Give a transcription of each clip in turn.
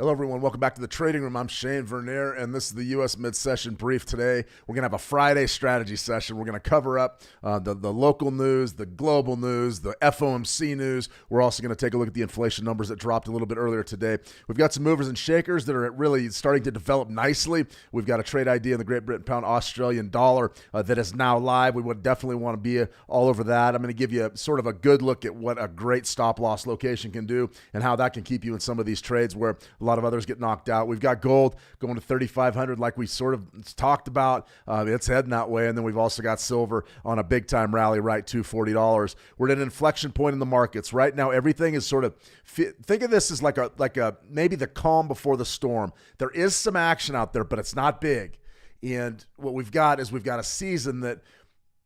Hello, everyone. Welcome back to the Trading Room. I'm Shane Vernier, and this is the U.S. Mid-Session Brief. Today, we're going to have a Friday strategy session. We're going to cover up the local news, the global news, the FOMC news. We're also going to take a look at the inflation numbers that dropped a little bit earlier today. We've got some movers and shakers that are really starting to develop nicely. We've got a trade idea in the Great Britain pound Australian dollar that is now live. We would definitely want to be all over that. I'm going to give you sort of a good look at what a great stop-loss location can do and how that can keep you in some of these trades where a lot of others get knocked out. We've got gold going to 3,500 like we sort of talked about. It's heading that way. And then we've also got silver on a big-time rally right to $40. We're at an inflection point in the markets. Right now, everything is sort of – think of this as like a maybe the calm before the storm. There is some action out there, but it's not big. And what we've got is we've got a season that –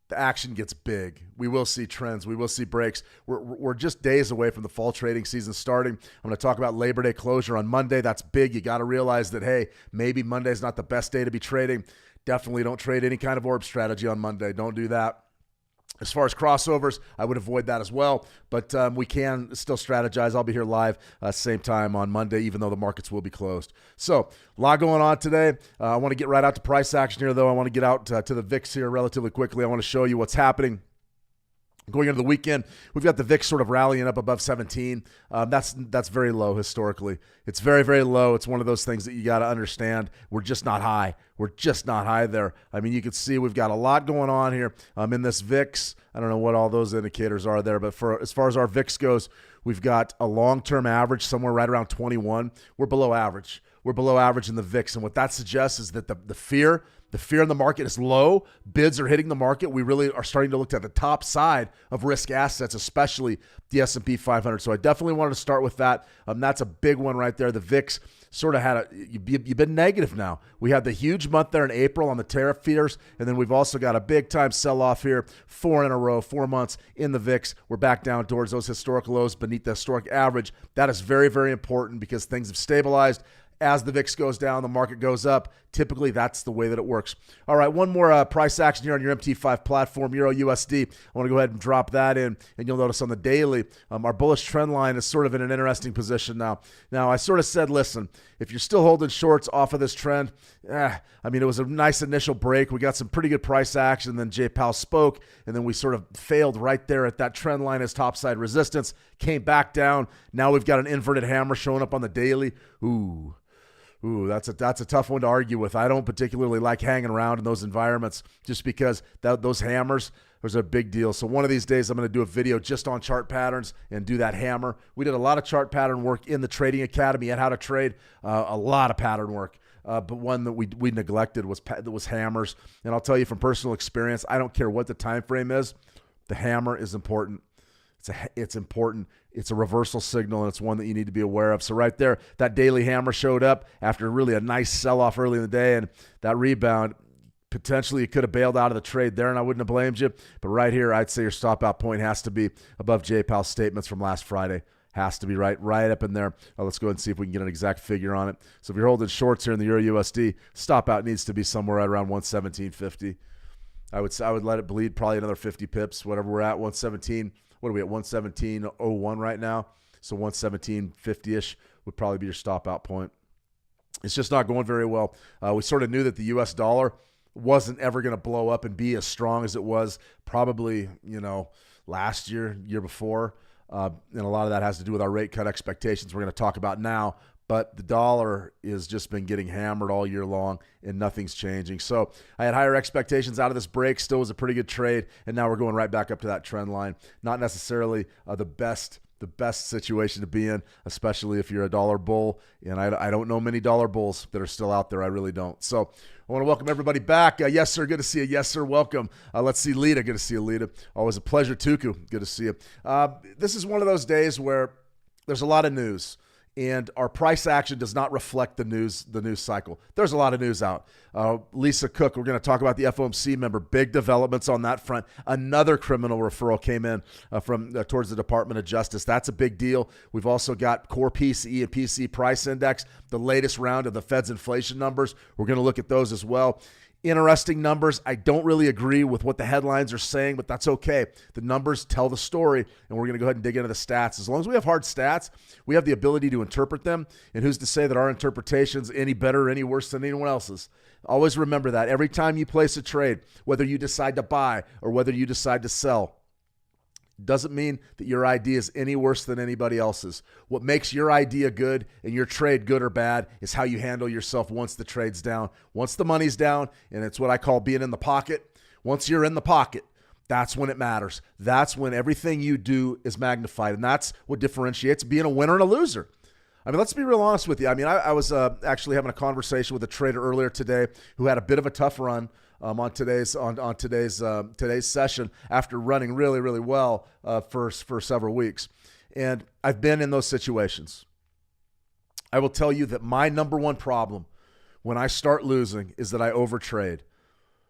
the action gets big. We will see trends. We will see breaks. We're just days away from the fall trading season starting. I'm going to talk about Labor Day closure on Monday. That's big. You got to realize that, hey, maybe Monday's not the best day to be trading. Definitely don't trade any kind of orb strategy on Monday. Don't do that. As far as crossovers, I would avoid that as well, but we can still strategize. I'll be here live same time on Monday, even though the markets will be closed. So a lot going on today. I want to get right out to price action here, though. I want to get out to the VIX here relatively quickly. I want to show you what's happening. Going into the weekend, we've got the VIX sort of rallying up above 17. That's very low historically. It's very, very low. It's one of those things that you got to understand. We're just not high. We're just not high there. I mean, you can see we've got a lot going on here in this VIX. I don't know what all those indicators are there, but as far as our VIX goes, we've got a long-term average somewhere right around 21. We're below average. We're below average in the VIX, and what that suggests is that the fear in the market is low. Bids are hitting the market. We really are starting to look at the top side of risk assets, especially the S&P 500. So I definitely wanted to start with that. That's a big one right there. The VIX sort of had you've been negative now. We had the huge month there in April on the tariff fears, and then we've also got a big-time sell-off here, 4 in a row, 4 months in the VIX. We're back down towards those historical lows beneath the historic average. That is very, very important because things have stabilized. As the VIX goes down, the market goes up. Typically, that's the way that it works. All right, one more price action here on your MT5 platform, Euro USD. I want to go ahead and drop that in, and you'll notice on the daily, our bullish trend line is sort of in an interesting position now. Now, I sort of said, listen, if you're still holding shorts off of this trend, I mean, it was a nice initial break. We got some pretty good price action, and then Jay Powell spoke, and then we sort of failed right there at that trend line as topside resistance, came back down. Now we've got an inverted hammer showing up on the daily. Ooh, that's a tough one to argue with. I don't particularly like hanging around in those environments just because those hammers, there's a big deal. So one of these days I'm going to do a video just on chart patterns and do that hammer. We did a lot of chart pattern work in the Trading Academy and how to trade, a lot of pattern work. But one that we neglected was hammers. And I'll tell you from personal experience, I don't care what the time frame is, the hammer is important. It's important. It's a reversal signal, and it's one that you need to be aware of. So right there, that daily hammer showed up after really a nice sell-off early in the day, and that rebound, potentially you could have bailed out of the trade there, and I wouldn't have blamed you. But right here, I'd say your stop-out point has to be above Jay Powell's statements from last Friday. Has to be right up in there. Let's go ahead and see if we can get an exact figure on it. So if you're holding shorts here in the Euro USD, stop-out needs to be somewhere right around 117.50. I would let it bleed probably another 50 pips, whatever we're at, 117. What are we at, 117.01 right now? So 117.50-ish would probably be your stop-out point. It's just not going very well. We sort of knew that the U.S. dollar wasn't ever going to blow up and be as strong as it was probably, last year, year before. And a lot of that has to do with our rate cut expectations we're going to talk about now. But the dollar has just been getting hammered all year long, and nothing's changing. So I had higher expectations out of this break. Still was a pretty good trade, and now we're going right back up to that trend line. Not necessarily the best situation to be in, especially if you're a dollar bull. And I don't know many dollar bulls that are still out there. I really don't. So I want to welcome everybody back. Yes, sir. Good to see you. Yes, sir. Welcome. Let's see Lita. Good to see you, Lita. Always a pleasure. Tuku. Good to see you. This is one of those days where there's a lot of news. And our price action does not reflect the news cycle. There's a lot of news out. Lisa Cook, we're going to talk about the FOMC member. Big developments on that front. Another criminal referral came in from towards the Department of Justice. That's a big deal. We've also got core PCE and PCE Price Index, the latest round of the Fed's inflation numbers. We're going to look at those as well. Interesting numbers. I don't really agree with what the headlines are saying, but that's okay. The numbers tell the story, and we're going to go ahead and dig into the stats. As long as we have hard stats, we have the ability to interpret them, and who's to say that our interpretation's any better or any worse than anyone else's? Always remember that. Every time you place a trade, whether you decide to buy or whether you decide to sell, doesn't mean that your idea is any worse than anybody else's. What makes your idea good and your trade good or bad is how you handle yourself once the trade's down. Once the money's down, and it's what I call being in the pocket, once you're in the pocket, that's when it matters. That's when everything you do is magnified, and that's what differentiates being a winner and a loser. I mean, let's be real honest with you. I mean, I was actually having a conversation with a trader earlier today who had a bit of a tough run on today's session after running really, really well for several weeks. And I've been in those situations. I will tell you that my number one problem when I start losing is that I overtrade.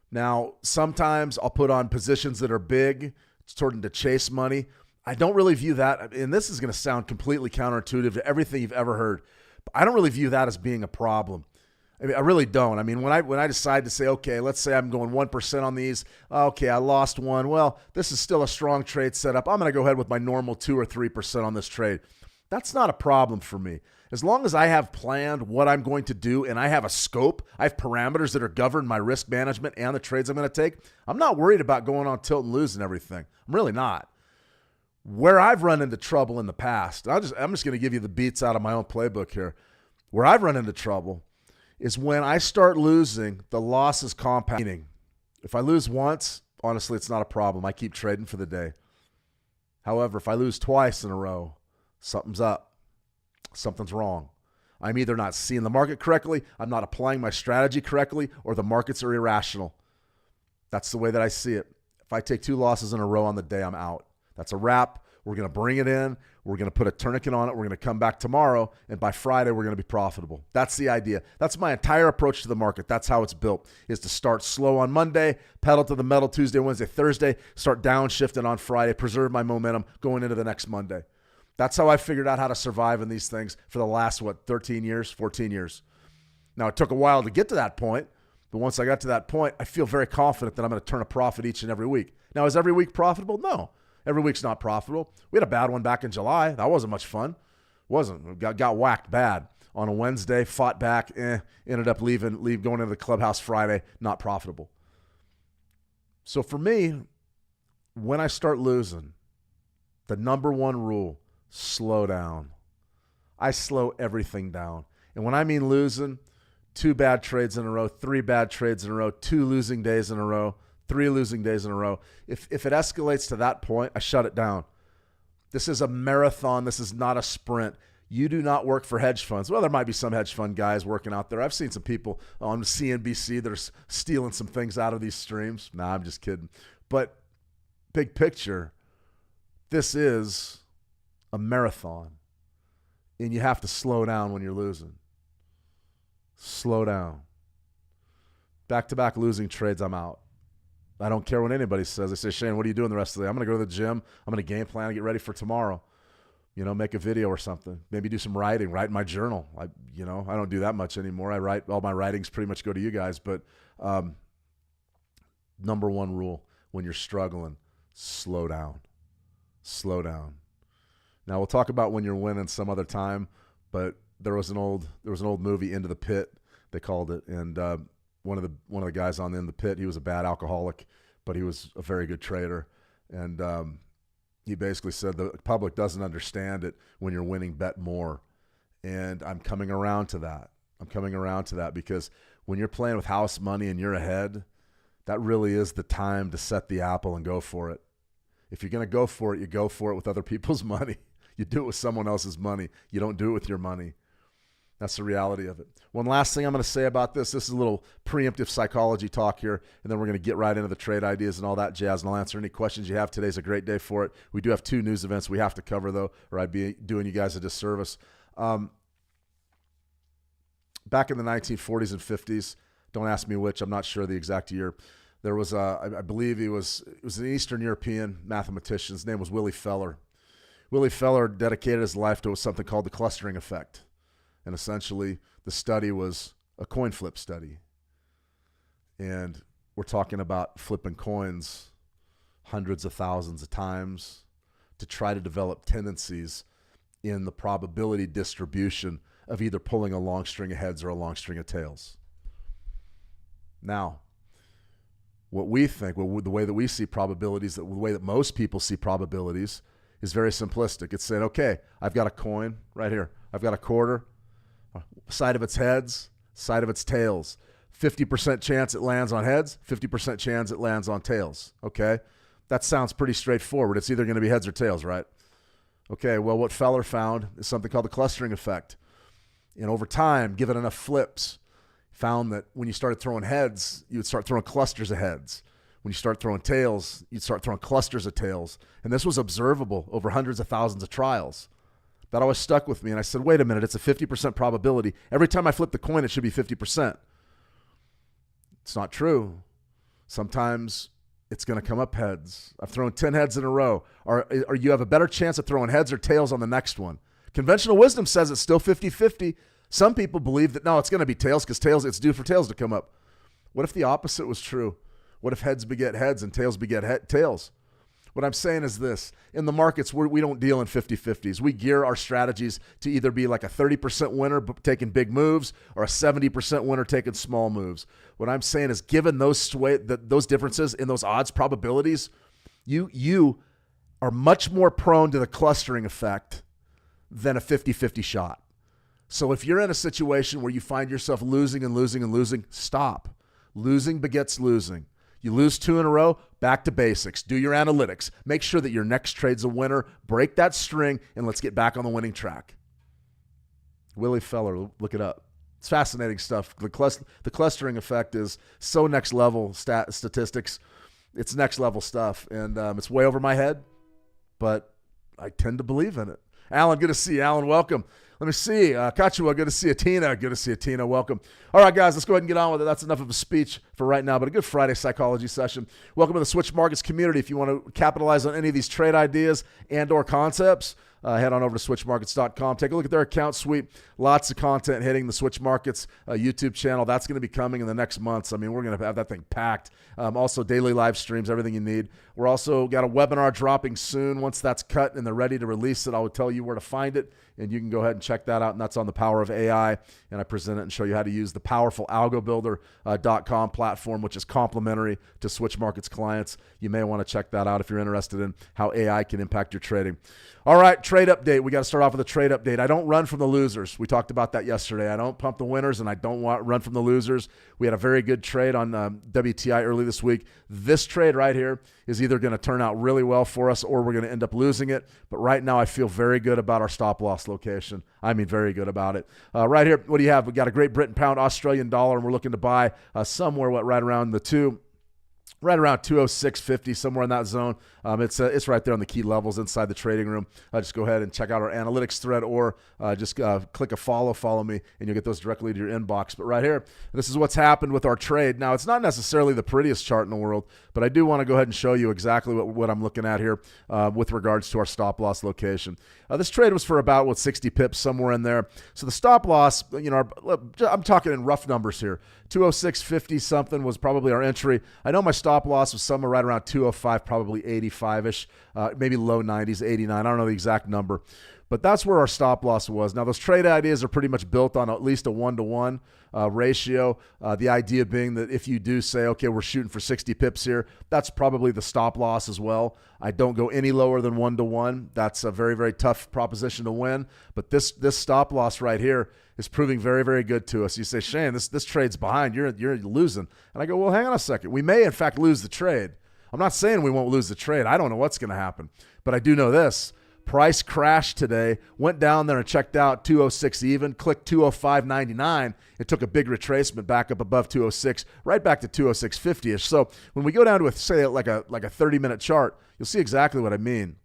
Now, sometimes I'll put on positions that are big, starting to chase money. I don't really view that, and this is going to sound completely counterintuitive to everything you've ever heard, but I don't really view that as being a problem. I mean, I really don't. I mean, when I decide to say, okay, let's say I'm going 1% on these. Okay, I lost one. Well, this is still a strong trade setup. I'm going to go ahead with my normal 2 or 3% on this trade. That's not a problem for me. As long as I have planned what I'm going to do and I have a scope, I have parameters that are govern my risk management and the trades I'm going to take, I'm not worried about going on tilt and losing everything. I'm really not. Where I've run into trouble in the past, I'm just going to give you the beats out of my own playbook here. Where I've run into trouble is when I start losing, the losses compounding. If I lose once, honestly, it's not a problem. I keep trading for the day. However, if I lose twice in a row, something's up. Something's wrong. I'm either not seeing the market correctly, I'm not applying my strategy correctly, or the markets are irrational. That's the way that I see it. If I take 2 losses in a row on the day, I'm out. That's a wrap. We're going to bring it in. We're going to put a tourniquet on it. We're going to come back tomorrow, and by Friday, we're going to be profitable. That's the idea. That's my entire approach to the market. That's how it's built, is to start slow on Monday, pedal to the metal Tuesday, Wednesday, Thursday, start downshifting on Friday, preserve my momentum going into the next Monday. That's how I figured out how to survive in these things for the last, 13 years, 14 years. Now, it took a while to get to that point, but once I got to that point, I feel very confident that I'm going to turn a profit each and every week. Now, is every week profitable? No. Every week's not profitable. We had a bad one back in July. That wasn't much fun. Wasn't. Got whacked bad on a Wednesday, fought back, ended up going into the clubhouse Friday, not profitable. So for me, when I start losing, the number one rule, slow down. I slow everything down. And when I mean losing, 2 bad trades in a row, 3 bad trades in a row, 2 losing days in a row, 3 losing days in a row. If it escalates to that point, I shut it down. This is a marathon. This is not a sprint. You do not work for hedge funds. Well, there might be some hedge fund guys working out there. I've seen some people on CNBC that are stealing some things out of these streams. Nah, I'm just kidding. But big picture, this is a marathon. And you have to slow down when you're losing. Slow down. Back-to-back losing trades, I'm out. I don't care what anybody says. They say, Shane, what are you doing the rest of the day? I'm going to go to the gym. I'm going to game plan and get ready for tomorrow. Make a video or something. Maybe do some writing, write in my journal. I don't do that much anymore. I write, all my writings pretty much go to you guys. But number one rule, when you're struggling, slow down. Slow down. Now, we'll talk about when you're winning some other time, but there was an old movie, Into the Pit, they called it, and one of the guys on In the Pit, he was a bad alcoholic, but he was a very good trader. And he basically said the public doesn't understand it. When you're winning, bet more. And I'm coming around to that. Because when you're playing with house money and you're ahead, that really is the time to set the apple and go for it. If you're going to go for it, you go for it with other people's money. You do it with someone else's money. You don't do it with your money. That's the reality of it. One last thing I'm going to say about this. This is a little preemptive psychology talk here, and then we're going to get right into the trade ideas and all that jazz, and I'll answer any questions you have. Today's a great day for it. We do have 2 news events we have to cover, though, or I'd be doing you guys a disservice. Back in the 1940s and 50s, don't ask me which, I'm not sure the exact year, there was, I believe it was an Eastern European mathematician. His name was Willy Feller. Willy Feller dedicated his life to something called the clustering effect. And essentially, the study was a coin flip study. And we're talking about flipping coins hundreds of thousands of times to try to develop tendencies in the probability distribution of either pulling a long string of heads or a long string of tails. Now, what we think, the way that we see probabilities, the way that most people see probabilities is very simplistic. It's saying, okay, I've got a coin right here. I've got a quarter, side of its heads, side of its tails. 50% chance it lands on heads, 50% chance it lands on tails. Okay? That sounds pretty straightforward. It's either going to be heads or tails, right? Okay, well, what Feller found is something called the clustering effect. And over time, given enough flips, found that when you started throwing heads, you would start throwing clusters of heads. When you start throwing tails, you'd start throwing clusters of tails. And this was observable over hundreds of thousands of trials. That always stuck with me. And I said, wait a minute, it's a 50% probability. Every time I flip the coin, it should be 50%. It's not true. Sometimes it's going to come up heads. I've thrown 10 heads in a row. Or you have a better chance of throwing heads or tails on the next one. Conventional wisdom says it's still 50-50. Some people believe that, no, it's going to be tails because tails, it's due for tails to come up. What if the opposite was true? What if heads beget heads and tails beget tails? What I'm saying is this. In the markets, we don't deal in 50-50s. We gear our strategies to either be like a 30% winner taking big moves or a 70% winner taking small moves. What I'm saying is, given those differences in those odds probabilities, you are much more prone to the clustering effect than a 50-50 shot. So if you're in a situation where you find yourself losing and losing and losing, stop. Losing begets losing. You lose 2 in a row, back to basics. Do your analytics. Make sure that your next trade's a winner. Break that string, and let's get back on the winning track. Willie Feller, look it up. It's fascinating stuff. The clustering effect is so next level statistics. It's next level stuff, and it's way over my head, but I tend to believe in it. Alan, good to see you. Alan, welcome. Let me see. Kachua, good to see you. Tina, good to see you. Tina, welcome. All right, guys, let's go ahead and get on with it. That's enough of a speech for right now, but a good Friday psychology session. Welcome to the Switch Markets community. If you want to capitalize on any of these trade ideas and or concepts, head on over to switchmarkets.com. Take a look at their account suite. Lots of content hitting the Switch Markets YouTube channel. That's going to be coming in the next months. I mean, we're going to have that thing packed. Also, daily live streams, everything you need. We're also got a webinar dropping soon. Once that's cut and they're ready to release it, I will tell you where to find it, and you can go ahead and check that out, and that's on the power of AI, and I present it and show you how to use the powerful algobuilder.com platform, which is complementary to Switch Markets clients. You may want to check that out if you're interested in how AI can impact your trading. All right, trade update. We got to start off with a trade update. I don't run from the losers. We talked about that yesterday. I don't pump the winners, and I don't run from the losers. We had a very good trade on WTI early this week. This trade right here is either going to turn out really well for us or we're going to end up losing it. But right now, I feel very good about our stop loss location. I mean, very good about it. Right here, what do you have? We got a Great Britain pound, Australian dollar, and we're looking to buy somewhere right around the right around 206.50, somewhere in that zone. It's right there on the key levels inside the trading room. Just go ahead and check out our analytics thread, or just click a follow me, and you'll get those directly to your inbox. But right here, this is what's happened with our trade. Now, it's not necessarily the prettiest chart in the world, but I do want to go ahead and show you exactly what I'm looking at here with regards to our stop loss location. This trade was for about 60 pips, somewhere in there. So the stop loss, I'm talking in rough numbers here. 206.50 something was probably our entry. I know my stop loss was somewhere right around 205, probably 85-ish, maybe low 90s, 89. I don't know the exact number, but that's where our stop loss was. Now, those trade ideas are pretty much built on at least a 1-to-1 ratio. The idea being that if you do say, okay, we're shooting for 60 pips here, that's probably the stop loss as well. I don't go any lower than 1-to-1. That's a very, very tough proposition to win. But this stop loss right here is proving very, very good to us. You say, Shane, this trade's behind. You're losing. And I go, well, hang on a second. We may, in fact, lose the trade. I'm not saying we won't lose the trade. I don't know what's going to happen. But I do know this. Price crashed today, went down there and checked out 206 even, clicked 205.99. It took a big retracement back up above 206, right back to 206.50-ish. So when we go down to, say, like a 30-minute chart, you'll see exactly what I mean.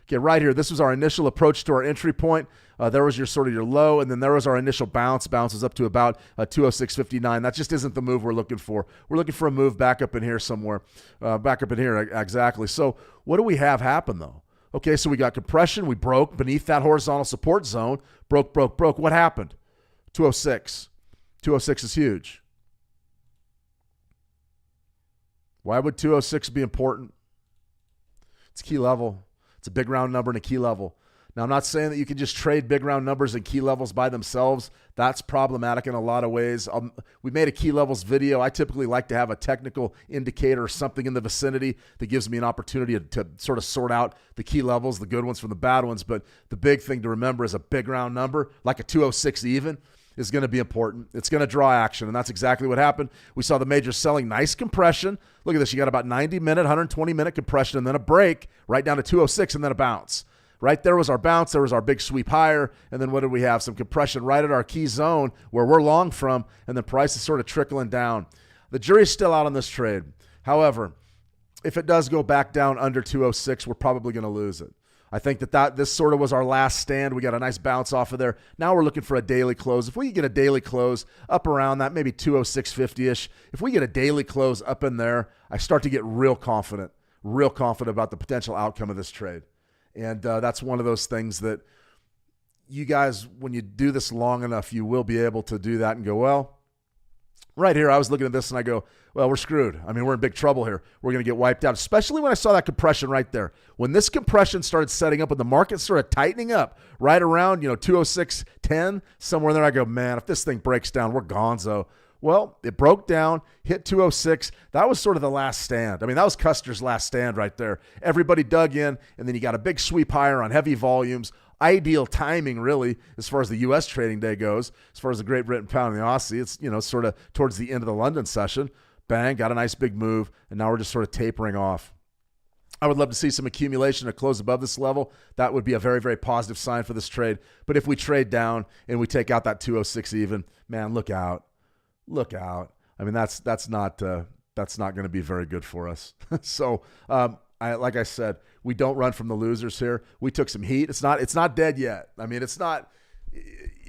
Okay, right here, this was our initial approach to our entry point. There was your low, and then there was our initial bounce. Bounce was up to about 206.59. That just isn't the move we're looking for. We're looking for a move back up in here somewhere, back up in here exactly. So what do we have happen, though? Okay, so we got compression. We broke beneath that horizontal support zone. Broke. What happened? 206. 206 is huge. Why would 206 be important? It's a key level. It's a big round number and a key level. Now, I'm not saying that you can just trade big round numbers and key levels by themselves. That's problematic in a lot of ways. We made a key levels video. I typically like to have a technical indicator or something in the vicinity that gives me an opportunity to sort of sort out the key levels, the good ones from the bad ones. But the big thing to remember is a big round number, like a 206 even, is going to be important. It's going to draw action, and that's exactly what happened. We saw the majors selling nice compression. Look at this. You got about 90-minute, 120-minute compression, and then a break right down to 206, and then a bounce. Right there was our bounce. There was our big sweep higher. And then what did we have? Some compression right at our key zone where we're long from, and the price is sort of trickling down. The jury's still out on this trade. However, if it does go back down under 206, we're probably going to lose it. I think that this sort of was our last stand. We got a nice bounce off of there. Now we're looking for a daily close. If we get a daily close up around that, maybe 206.50-ish, if we get a daily close up in there, I start to get real confident about the potential outcome of this trade. And that's one of those things that you guys, when you do this long enough, you will be able to do that and go, well, right here, I was looking at this and I go, well, we're screwed. I mean, we're in big trouble here. We're going to get wiped out, especially when I saw that compression right there. When this compression started setting up and the market started tightening up right around, 206.10, somewhere in there, I go, man, if this thing breaks down, we're gonzo. Well, it broke down, hit 206. That was sort of the last stand. I mean, that was Custer's last stand right there. Everybody dug in, and then you got a big sweep higher on heavy volumes. Ideal timing, really, as far as the U.S. trading day goes. As far as the Great Britain pound and the Aussie, it's, sort of towards the end of the London session. Bang, got a nice big move, and now we're just sort of tapering off. I would love to see some accumulation to close above this level. That would be a very, very positive sign for this trade. But if we trade down and we take out that 206 even, man, look out. Look out. I mean, that's not going to be very good for us. So, like I said, we don't run from the losers here. We took some heat. It's not dead yet. I mean, it's not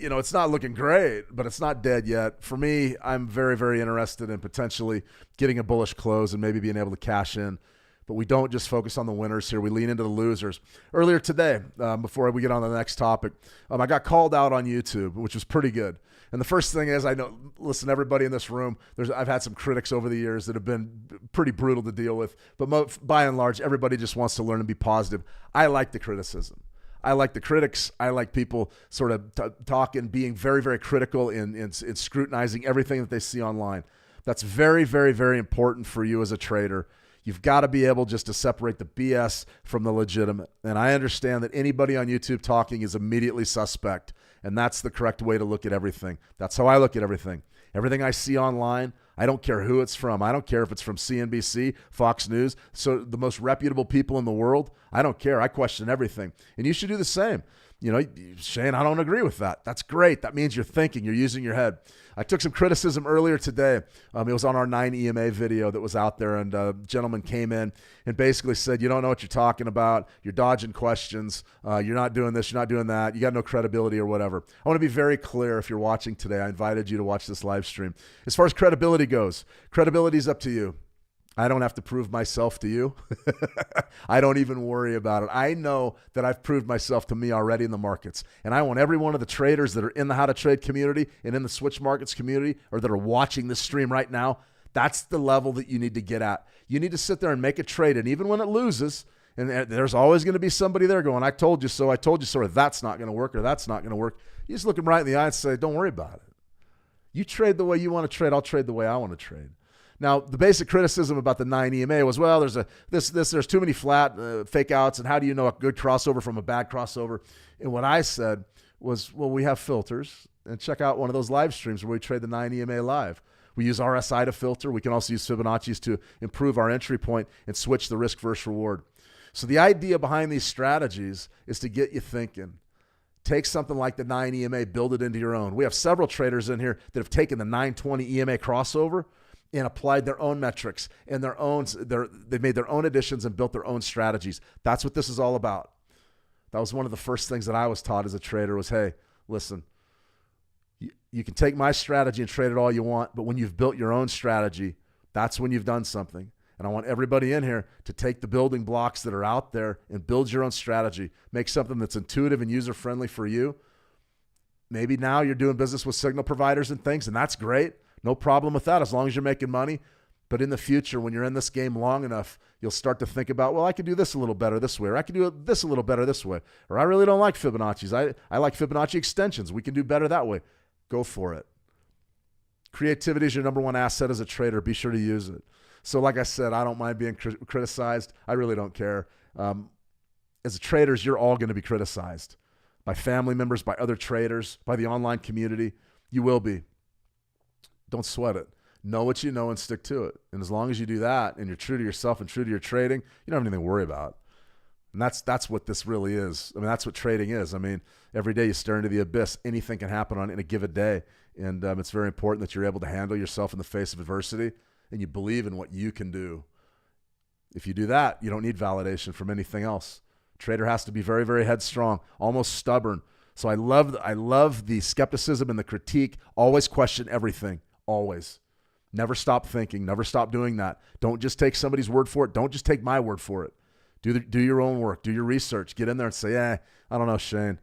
looking great, but it's not dead yet. For me, I'm very, very interested in potentially getting a bullish close and maybe being able to cash in. But we don't just focus on the winners here. We lean into the losers. Earlier today, before we get on to the next topic, I got called out on YouTube, which was pretty good. And the first thing is, I know, listen, everybody in this room, I've had some critics over the years that have been pretty brutal to deal with. But by and large, everybody just wants to learn and be positive. I like the criticism. I like the critics. I like people sort of talking, being very, very critical in scrutinizing everything that they see online. That's very, very, very important for you as a trader. You've got to be able just to separate the BS from the legitimate. And I understand that anybody on YouTube talking is immediately suspect. And that's the correct way to look at everything. That's how I look at everything. Everything I see online, I don't care who it's from. I don't care if it's from CNBC, Fox News, so the most reputable people in the world. I don't care. I question everything. And you should do the same. Shane, I don't agree with that. That's great. That means you're thinking, you're using your head. I took some criticism earlier today. It was on our 9 EMA video that was out there, and a gentleman came in and basically said, you don't know what you're talking about. You're dodging questions. You're not doing this. You're not doing that. You got no credibility or whatever. I want to be very clear. If you're watching today, I invited you to watch this live stream. As far as credibility goes, credibility is up to you. I don't have to prove myself to you. I don't even worry about it. I know that I've proved myself to me already in the markets. And I want every one of the traders that are in the How to Trade community and in the Switch Markets community, or that are watching this stream right now, that's the level that you need to get at. You need to sit there and make a trade. And even when it loses, and there's always going to be somebody there going, I told you so, or that's not going to work, or that's not going to work. You just look them right in the eye and say, don't worry about it. You trade the way you want to trade. I'll trade the way I want to trade. Now, the basic criticism about the 9 EMA was, well, there's too many flat fake outs, and how do you know a good crossover from a bad crossover? And what I said was, well, we have filters, and check out one of those live streams where we trade the 9 EMA live. We use RSI to filter. We can also use Fibonacci's to improve our entry point and switch the risk versus reward. So the idea behind these strategies is to get you thinking. Take something like the 9 EMA, build it into your own. We have several traders in here that have taken the 920 EMA crossover and applied their own metrics and they've made their own additions and built their own strategies. That's what this is all about. That was one of the first things that I was taught as a trader was, hey, listen, you can take my strategy and trade it all you want, but when you've built your own strategy, that's when you've done something. And I want everybody in here to take the building blocks that are out there and build your own strategy. Make something that's intuitive and user-friendly for you. Maybe now you're doing business with signal providers and things, and that's great. No problem with that as long as you're making money. But in the future, when you're in this game long enough, you'll start to think about, well, I could do this a little better this way, or I could do this a little better this way, or I really don't like Fibonacci's. I like Fibonacci extensions. We can do better that way. Go for it. Creativity is your number one asset as a trader. Be sure to use it. So like I said, I don't mind being criticized. I really don't care. As traders, you're all going to be criticized by family members, by other traders, by the online community. You will be. Don't sweat it. Know what you know and stick to it. And as long as you do that and you're true to yourself and true to your trading, you don't have anything to worry about. And that's what this really is. I mean, that's what trading is. I mean, every day you stare into the abyss. Anything can happen in a given day. And it's very important that you're able to handle yourself in the face of adversity and you believe in what you can do. If you do that, you don't need validation from anything else. Trader has to be very, very headstrong, almost stubborn. So I love the skepticism and the critique. Always question everything. Always. Never stop thinking. Never stop doing that. Don't just take somebody's word for it. Don't just take my word for it. Do your own work. Do your research. Get in there and say, I don't know, Shane.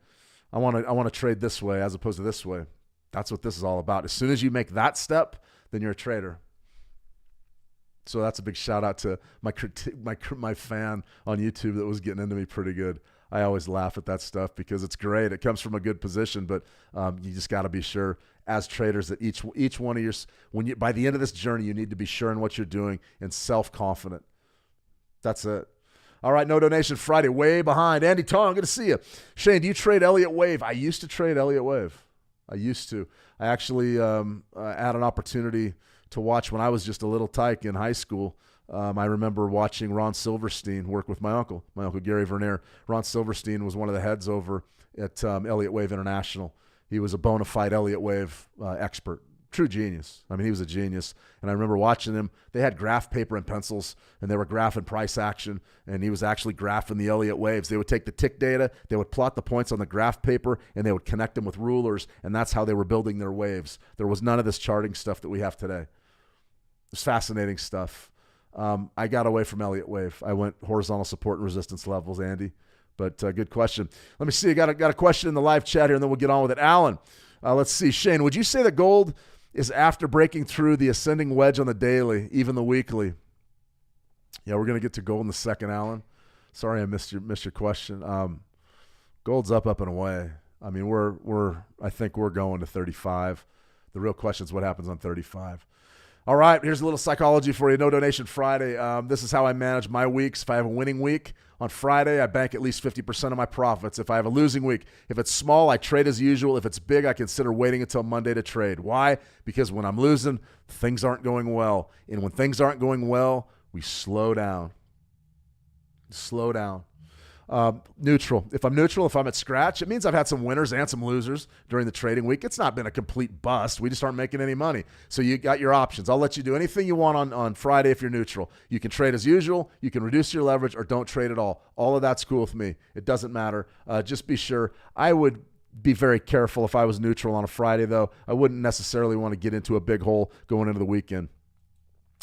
I want to trade this way as opposed to this way. That's what this is all about. As soon as you make that step, then you're a trader. So that's a big shout out to my fan on YouTube that was getting into me pretty good. I always laugh at that stuff because it's great. It comes from a good position, but you just got to be sure as traders that each one of your, by the end of this journey, you need to be sure in what you're doing and self-confident. That's it. All right, No Donation Friday, way behind. Andy Tong, good to see you. Shane, do you trade Elliott Wave? I used to trade Elliott Wave. I used to. I actually had an opportunity to watch when I was just a little tyke in high school. I remember watching Ron Silverstein work with my uncle Gary Vernier. Ron Silverstein was one of the heads over at Elliott Wave International. He was a bona fide Elliott Wave expert. True genius. I mean, he was a genius. And I remember watching him. They had graph paper and pencils, and they were graphing price action, and he was actually graphing the Elliott Waves. They would take the tick data, they would plot the points on the graph paper, and they would connect them with rulers, and that's how they were building their waves. There was none of this charting stuff that we have today. It was fascinating stuff. I got away from Elliott Wave. I went horizontal support and resistance levels, Andy. But good question. Let me see. I got a question in the live chat here, and then we'll get on with it. Alan, let's see. Shane, would you say that gold is after breaking through the ascending wedge on the daily, even the weekly? Yeah, we're going to get to gold in a second, Alan. Sorry I missed your question. Gold's up and away. I mean, I think we're going to 35. The real question is what happens on 35. All right, here's a little psychology for you. No Donation Friday. This is how I manage my weeks. If I have a winning week on Friday, I bank at least 50% of my profits. If I have a losing week, if it's small, I trade as usual. If it's big, I consider waiting until Monday to trade. Why? Because when I'm losing, things aren't going well. And when things aren't going well, we slow down. Slow down. Neutral. If I'm neutral, if I'm at scratch, it means I've had some winners and some losers during the trading week. It's not been a complete bust. We just aren't making any money. So you got your options. I'll let you do anything you want on Friday if you're neutral. You can trade as usual. You can reduce your leverage or don't trade at all. All of that's cool with me. It doesn't matter. Just be sure. I would be very careful if I was neutral on a Friday, though. I wouldn't necessarily want to get into a big hole going into the weekend.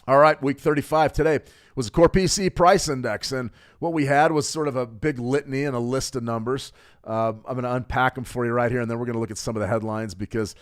All right, week 35 today was the core PCE Price Index, and what we had was sort of a big litany and a list of numbers. I'm going to unpack them for you right here, and then we're going to look at some of the headlines because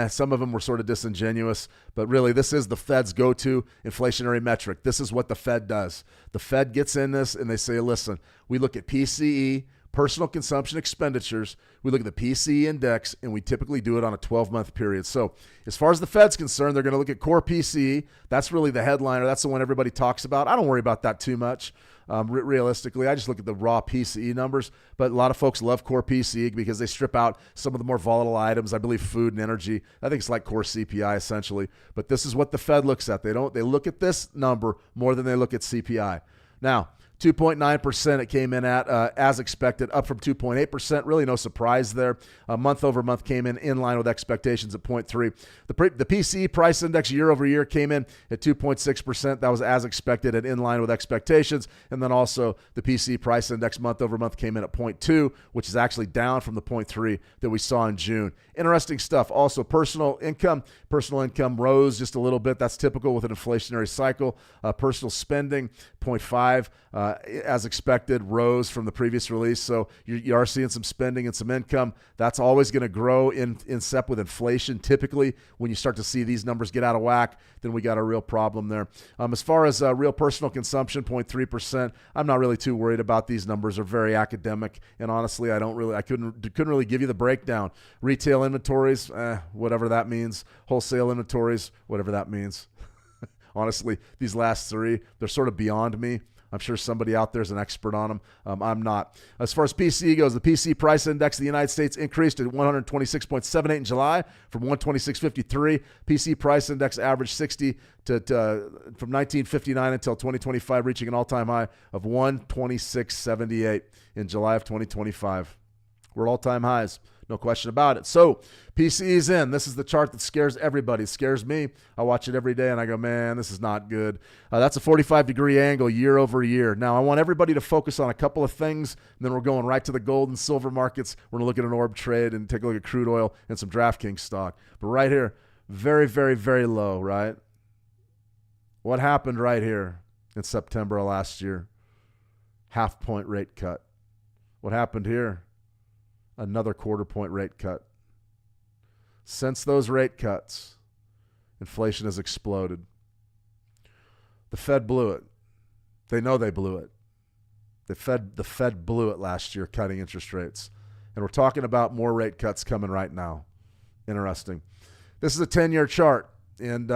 some of them were sort of disingenuous, but really this is the Fed's go-to inflationary metric. This is what the Fed does. The Fed gets in this, and they say, listen, we look at PCE, personal consumption expenditures, we look at the PCE index, and we typically do it on a 12-month period. So as far as the Fed's concerned, they're going to look at core PCE. That's really the headliner. That's the one everybody talks about. I don't worry about that too much. Realistically, I just look at the raw PCE numbers, but a lot of folks love core PCE because they strip out some of the more volatile items. I believe food and energy. I think it's like core CPI essentially, but this is what the Fed looks at. They look at this number more than they look at CPI. Now, 2.9% it came in at as expected, up from 2.8%. Really no surprise there. Month over month came in line with expectations at 0.3. The PCE price index year over year came in at 2.6%. That was as expected and in line with expectations. And then also the PCE price index month over month came in at 0.2, which is actually down from the 0.3 that we saw in June. Interesting stuff. Also, personal income rose just a little bit. That's typical with an inflationary cycle. Personal spending, 0.5. as expected, rose from the previous release. So you are seeing some spending and some income. That's always going to grow in step with inflation. Typically, when you start to see these numbers get out of whack, then we got a real problem there. As far as real personal consumption, 0.3%, I'm not really too worried about these numbers. Are very academic, and honestly, I couldn't really give you the breakdown. Retail inventories, whatever that means. Wholesale inventories, whatever that means. Honestly, these last three, they're sort of beyond me. I'm sure somebody out there is an expert on them. I'm not. As far as PCE goes, the PCE Price Index of the United States increased to 126.78 in July from 126.53. PCE Price Index averaged 60 from 1959 until 2025, reaching an all-time high of 126.78 in July of 2025. We're at all-time highs. No question about it. So PCE's in. This is the chart that scares everybody. It scares me. I watch it every day and I go, man, this is not good. That's a 45-degree angle year over year. Now, I want everybody to focus on a couple of things, and then we're going right to the gold and silver markets. We're going to look at an orb trade and take a look at crude oil and some DraftKings stock. But right here, very, very, very low, right? What happened right here in September of last year? Half-point rate cut. What happened here? Another quarter-point rate cut. Since those rate cuts, inflation has exploded. The Fed blew it. They know they blew it. The Fed blew it last year, cutting interest rates. And we're talking about more rate cuts coming right now. Interesting. This is a 10-year chart. And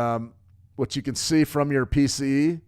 what you can see from your PCE,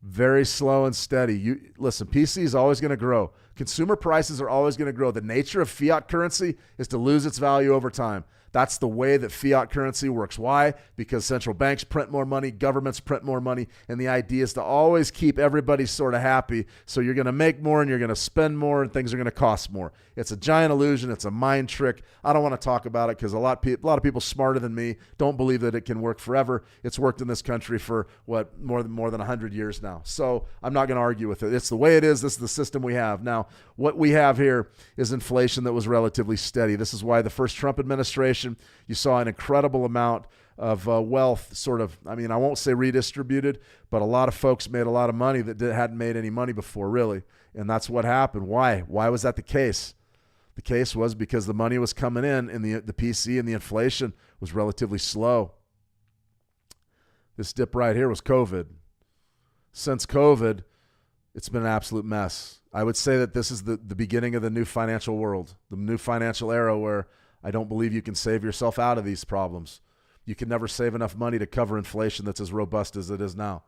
very slow and steady. Listen, PCE is always going to grow. Consumer prices are always going to grow. The nature of fiat currency is to lose its value over time. That's the way that fiat currency works. Why? Because central banks print more money, governments print more money, and the idea is to always keep everybody sort of happy. So you're going to make more and you're going to spend more and things are going to cost more. It's a giant illusion. It's a mind trick. I don't want to talk about it because a lot of people smarter than me don't believe that it can work forever. It's worked in this country for more than 100 years now. So I'm not going to argue with it. It's the way it is. This is the system we have. Now, what we have here is inflation that was relatively steady. This is why the first Trump administration, you saw an incredible amount of wealth sort of, I won't say redistributed, but a lot of folks made a lot of money that hadn't made any money before, really. And that's what happened. Why? Why was that the case? The case was because the money was coming in and the PCE and the inflation was relatively slow. This dip right here was COVID. Since COVID, it's been an absolute mess. I would say that this is the beginning of the new financial world, the new financial era where I don't believe you can save yourself out of these problems. You can never save enough money to cover inflation that's as robust as it is now.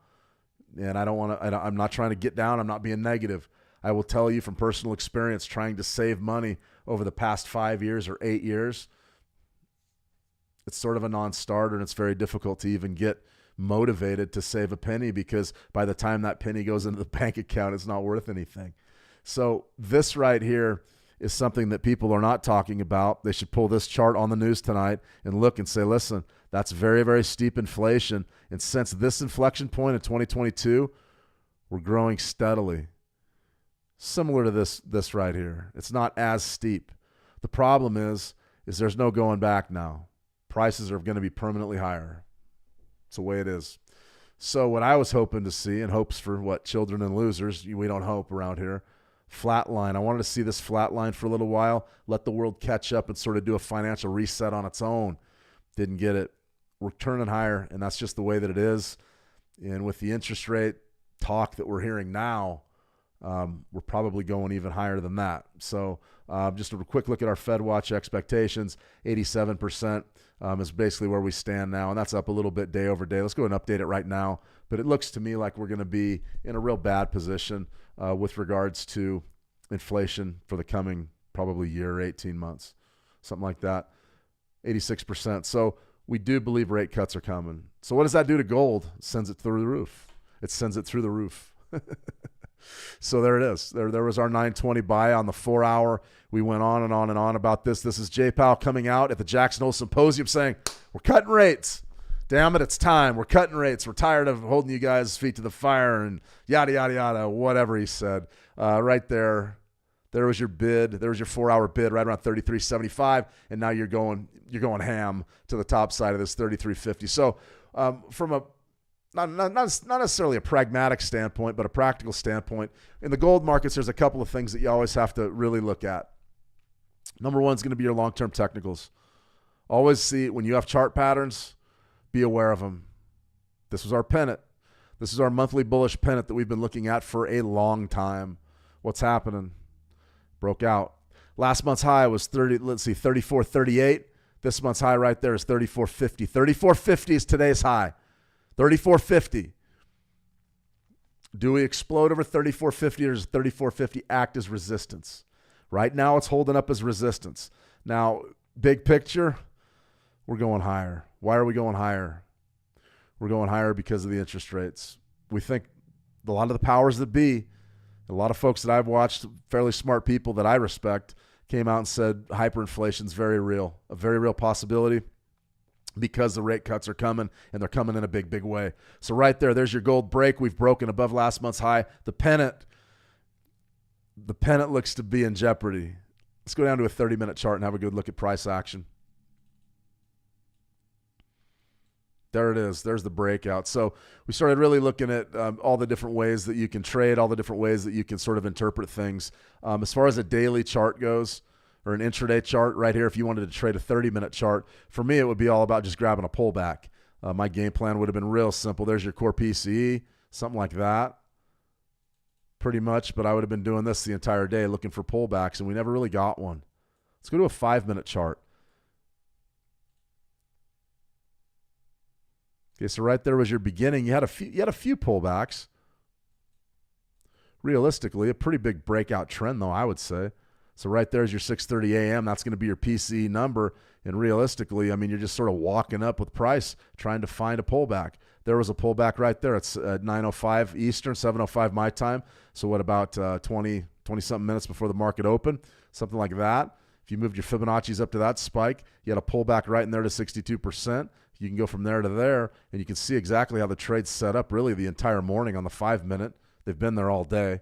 And I'm not trying to get down. I'm not being negative. I will tell you from personal experience, trying to save money over the past 5 years or 8 years, it's sort of a non-starter, and it's very difficult to even get motivated to save a penny because by the time that penny goes into the bank account, it's not worth anything. So this right here is something that people are not talking about. They should pull this chart on the news tonight and look and say, listen, that's very, very steep inflation. And since this inflection point in 2022, we're growing steadily. Similar to this right here. It's not as steep. The problem is there's no going back now. Prices are going to be permanently higher. It's the way it is. So what I was hoping to see, and hopes for children and losers, we don't hope around here, flatline. I wanted to see this flatline for a little while, let the world catch up and sort of do a financial reset on its own. Didn't get it. We're turning higher, and that's just the way that it is. And with the interest rate talk that we're hearing now, we're probably going even higher than that. So just a quick look at our Fed Watch expectations. 87% is basically where we stand now, and that's up a little bit day over day. Let's go and update it right now. But it looks to me like we're going to be in a real bad position with regards to inflation for the coming probably year, 18 months, something like that. 86%. So we do believe rate cuts are coming. So what does that do to gold? It sends it through the roof. It sends it through the roof. So there it is. There was our 920 buy on the 4 hour. We went on and on and on about this. This is Jay Powell coming out at the Jackson Hole Symposium saying, we're cutting rates. Damn it, it's time. We're cutting rates. We're tired of holding you guys' feet to the fire and yada, yada, yada, whatever he said. Right there. There was your bid. There was your 4 hour bid right around 33.75, and now you're going ham to the top side of this 33.50. So from a not necessarily a pragmatic standpoint, but a practical standpoint. In the gold markets, there's a couple of things that you always have to really look at. Number one is going to be your long-term technicals. Always see, when you have chart patterns, be aware of them. This was our pennant. This is our monthly bullish pennant that we've been looking at for a long time. What's happening? Broke out. Last month's high was 34.38. This month's high right there is 34.50. 34.50 is today's high. 34.50. Do we explode over 34.50 or does 34.50 act as resistance? Right now it's holding up as resistance. Now, big picture, we're going higher. Why are we going higher? We're going higher because of the interest rates. We think a lot of the powers that be, a lot of folks that I've watched, fairly smart people that I respect, came out and said hyperinflation is very real, a very real possibility because the rate cuts are coming, and they're coming in a big, big way. So right there, there's your gold break. We've broken above last month's high. The pennant looks to be in jeopardy. Let's go down to a 30-minute chart and have a good look at price action. There it is. There's the breakout. So we started really looking at all the different ways that you can trade, all the different ways that you can sort of interpret things. As far as a daily chart goes, or an intraday chart right here, if you wanted to trade a 30-minute chart, for me it would be all about just grabbing a pullback. My game plan would have been real simple. There's your core PCE, something like that, pretty much. But I would have been doing this the entire day looking for pullbacks, and we never really got one. Let's go to a 5-minute chart. Okay, so right there was your beginning. You had a few pullbacks. Realistically, a pretty big breakout trend, though, I would say. So right there's your 6:30 a.m. That's going to be your PCE number. And realistically, I mean, you're just sort of walking up with price, trying to find a pullback. There was a pullback right there. It's 9:05 Eastern, 7:05 my time. So what about 20-something minutes before the market opened? Something like that. If you moved your Fibonacci's up to that spike, you had a pullback right in there to 62%. You can go from there to there, and you can see exactly how the trade's set up really the entire morning on the 5-minute. They've been there all day.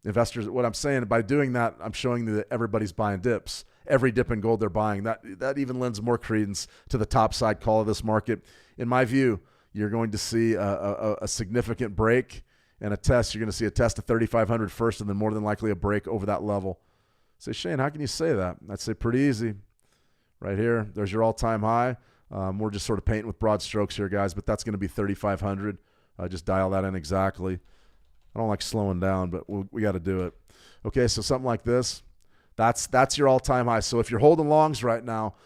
Investors, what I'm saying, by doing that, I'm showing you that everybody's buying dips. Every dip in gold they're buying. That even lends more credence to the top side call of this market. In my view, you're going to see a significant break and a test. You're going to see a test of 3,500 first, and then more than likely a break over that level. Say, Shane, how can you say that? I'd say pretty easy. Right here, there's your all-time high. We're just sort of painting with broad strokes here, guys, but that's going to be 3,500. Just dial that in exactly. I don't like slowing down, but we got to do it. Okay, so something like this, that's your all-time high. So if you're holding longs right now,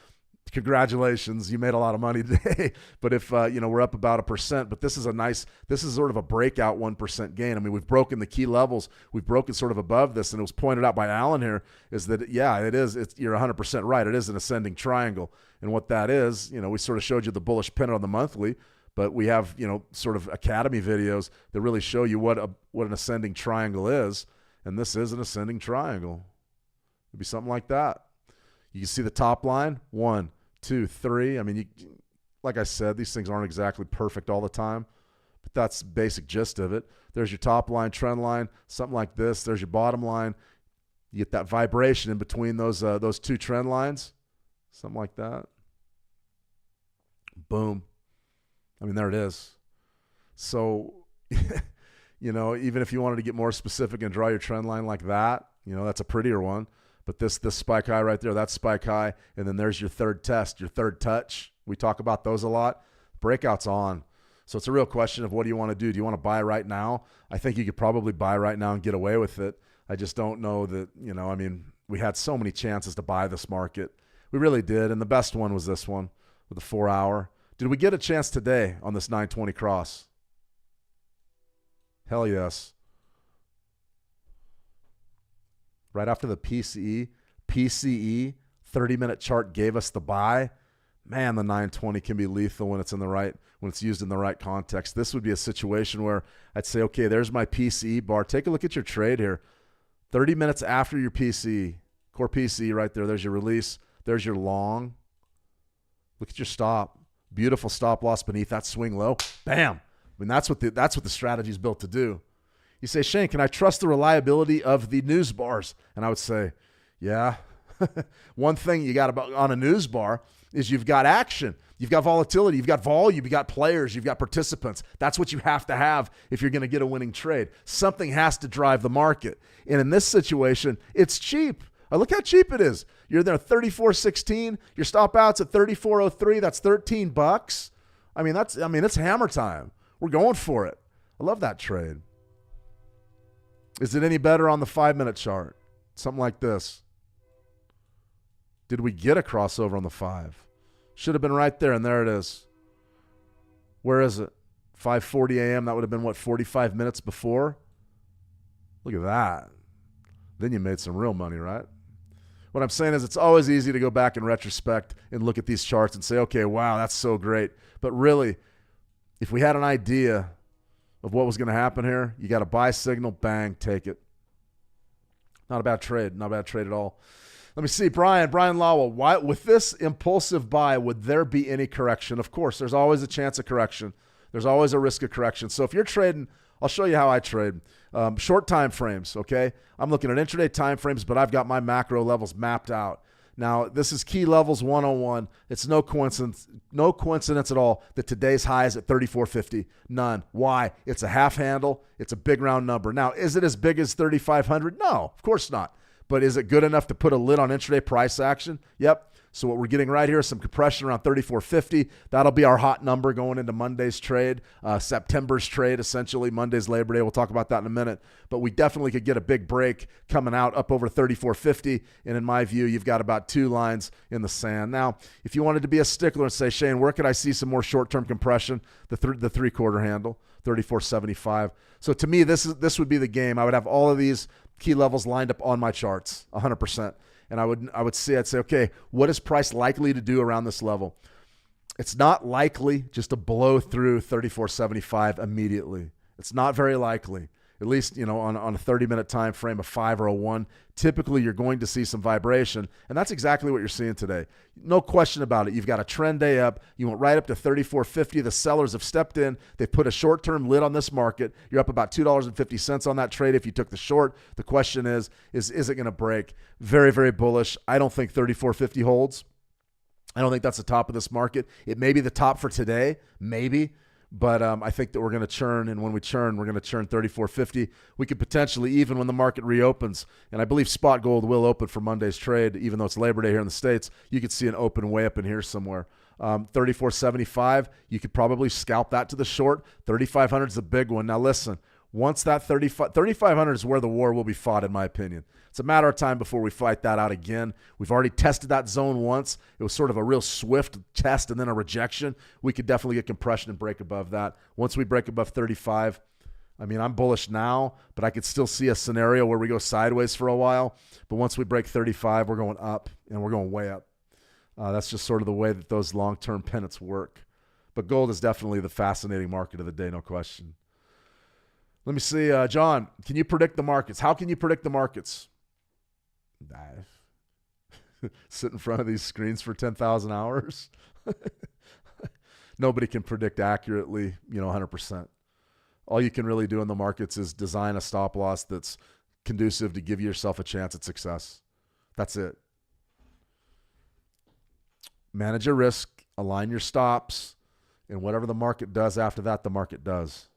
congratulations, you made a lot of money today. But if we're up about 1%, but this is sort of a breakout 1% gain. I mean, we've broken the key levels. We've broken sort of above this, and it was pointed out by Alan here is that you're 100% right. It is an ascending triangle, and what that is, we sort of showed you the bullish pennant on the monthly. But we have, sort of academy videos that really show you what an ascending triangle is. And this is an ascending triangle. It'd be something like that. You can see the top line, 1, 2, 3. I mean, like I said, these things aren't exactly perfect all the time, but that's the basic gist of it. There's your top line, trend line, something like this. There's your bottom line. You get that vibration in between those two trend lines, something like that. Boom. I mean, there it is. So, even if you wanted to get more specific and draw your trend line like that, that's a prettier one. But this spike high right there, that's spike high. And then there's your third test, your third touch. We talk about those a lot. Breakout's on. So it's a real question of what do you want to do? Do you want to buy right now? I think you could probably buy right now and get away with it. I just don't know that, we had so many chances to buy this market. We really did. And the best one was this one with the 4-hour. Did we get a chance today on this 920 cross? Hell yes. Right after the PCE 30-minute chart gave us the buy. Man, the 920 can be lethal when it's used in the right context. This would be a situation where I'd say, okay, there's my PCE bar. Take a look at your trade here. 30 minutes after your PCE, core PCE right there. There's your release. There's your long. Look at your stop. Beautiful stop loss beneath that swing low. Bam. I mean, that's what the strategy is built to do. You say, Shane, can I trust the reliability of the news bars? And I would say, yeah. One thing you got about on a news bar is you've got action, you've got volatility, you've got volume, you've got players, you've got participants. That's what you have to have if you're going to get a winning trade. Something has to drive the market. And in this situation, it's cheap. Look how cheap it is. You're there 34.16. Your stop out's at 34.03. That's $13. I mean, it's hammer time. We're going for it. I love that trade. Is it any better on the 5-minute chart? Something like this. Did we get a crossover on the 5? Should have been right there, and there it is. Where is it? 5:40 a.m. That would have been, 45 minutes before? Look at that. Then you made some real money, right? What I'm saying is it's always easy to go back in retrospect and look at these charts and say, okay, wow, that's so great. But really, if we had an idea of what was going to happen here, you got a buy signal, bang, take it. Not a bad trade. Not a bad trade at all. Let me see. Brian Lowell, why, with this impulsive buy, would there be any correction? Of course, there's always a chance of correction. There's always a risk of correction. So if you're trading, I'll show you how I trade. Short time frames, okay? I'm looking at intraday time frames, but I've got my macro levels mapped out. Now, this is key levels 101. It's no coincidence at all that today's high is at 34.50. None. Why? It's a half handle. It's a big round number. Now, is it as big as 3,500? No, of course not. But is it good enough to put a lid on intraday price action? Yep. So what we're getting right here is some compression around 34.50. That'll be our hot number going into Monday's trade, September's trade, essentially. Monday's Labor Day. We'll talk about that in a minute. But we definitely could get a big break coming out up over 34.50. And in my view, you've got about 2 lines in the sand. Now, if you wanted to be a stickler and say, Shane, where could I see some more short-term compression? The 3/4 handle, 34.75. So to me, this would be the game. I would have all of these key levels lined up on my charts, 100%. And I'd say, okay, what is price likely to do around this level? It's not likely just to blow through 34.75 immediately. It's not very likely. At least, on a 30-minute time frame, a 5 or a 1, typically you're going to see some vibration, and that's exactly what you're seeing today. No question about it. You've got a trend day up. You went right up to 34.50. The sellers have stepped in. They've put a short-term lid on this market. You're up about $2.50 on that trade if you took the short. The question is it going to break? Very, very bullish. I don't think 34.50 holds. I don't think that's the top of this market. It may be the top for today, maybe. But I think that we're going to churn, and when we churn, we're going to churn 34.50. We could potentially, even when the market reopens, and I believe spot gold will open for Monday's trade, even though it's Labor Day here in the States, you could see an open way up in here somewhere. 34.75, you could probably scalp that to the short. 3,500 is a big one. Now listen, once that 3,500 is where the war will be fought, in my opinion. It's a matter of time before we fight that out again. We've already tested that zone once. It was sort of a real swift test and then a rejection. We could definitely get compression and break above that. Once we break above 35, I'm bullish now, but I could still see a scenario where we go sideways for a while. But once we break 35, we're going up, and we're going way up. That's just sort of the way that those long-term pennants work. But gold is definitely the fascinating market of the day, no question. Let me see. John, can you predict the markets? How can you predict the markets? Sit in front of these screens for 10,000 hours. Nobody can predict accurately, 100%. All you can really do in the markets is design a stop loss that's conducive to give yourself a chance at success. That's it. Manage your risk, align your stops, and whatever the market does after that, the market does.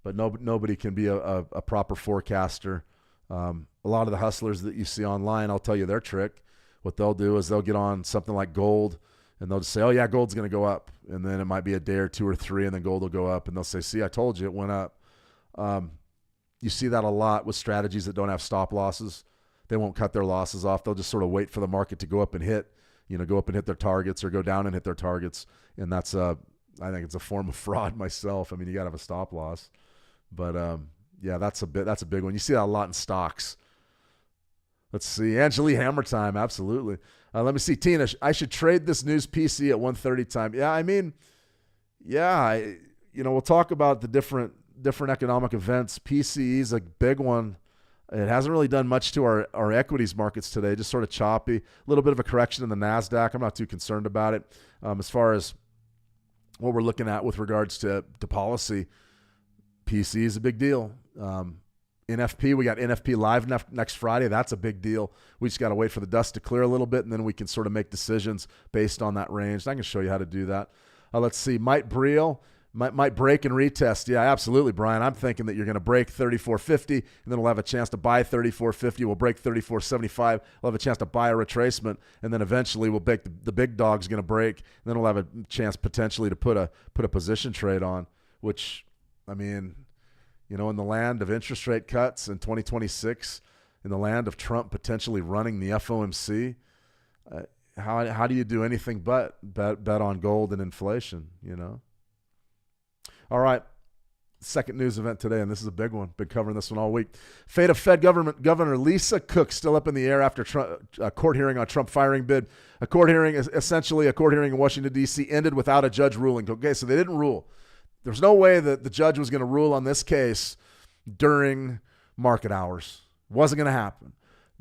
But nobody can be a proper forecaster. A lot of the hustlers that you see online, I'll tell you their trick. What they'll do is they'll get on something like gold, and they'll just say, oh, yeah, gold's going to go up. And then it might be a day or 2 or 3, and then gold will go up. And they'll say, see, I told you it went up. You see that a lot with strategies that don't have stop losses. They won't cut their losses off. They'll just sort of wait for the market to go up and hit their targets, or go down and hit their targets. And that's, I think it's a form of fraud myself. You got to have a stop loss. But, yeah, that's a big one. You see that a lot in stocks. Let's see. Angelique, hammer time. Absolutely. Let me see. Tina, I should trade this news PC at 1:30 time. Yeah, we'll talk about the different economic events. PCE is a big one. It hasn't really done much to our equities markets today, just sort of choppy. A little bit of a correction in the NASDAQ. I'm not too concerned about it. As far as what we're looking at with regards to policy, PCE is a big deal. NFP, we got NFP live next Friday. That's a big deal. We just got to wait for the dust to clear a little bit, and then we can sort of make decisions based on that range. And I can show you how to do that. Let's see. Might break and retest. Yeah, absolutely, Brian. I'm thinking that you're going to break 34.50, and then we'll have a chance to buy 34.50. We'll break 34.75. We'll have a chance to buy a retracement, and then eventually we'll break the big dog's going to break, and then we'll have a chance potentially to put a position trade on, which, I mean, in the land of interest rate cuts in 2026, in the land of Trump potentially running the FOMC, how do you do anything but bet on gold and inflation, All right, second news event today, and this is a big one. Been covering this one all week. Fate of Fed Governor Lisa Cook still up in the air after a court hearing on Trump firing bid. A court hearing in Washington, D.C. ended without a judge ruling. Okay, so they didn't rule. There's no way that the judge was going to rule on this case during market hours. Wasn't going to happen.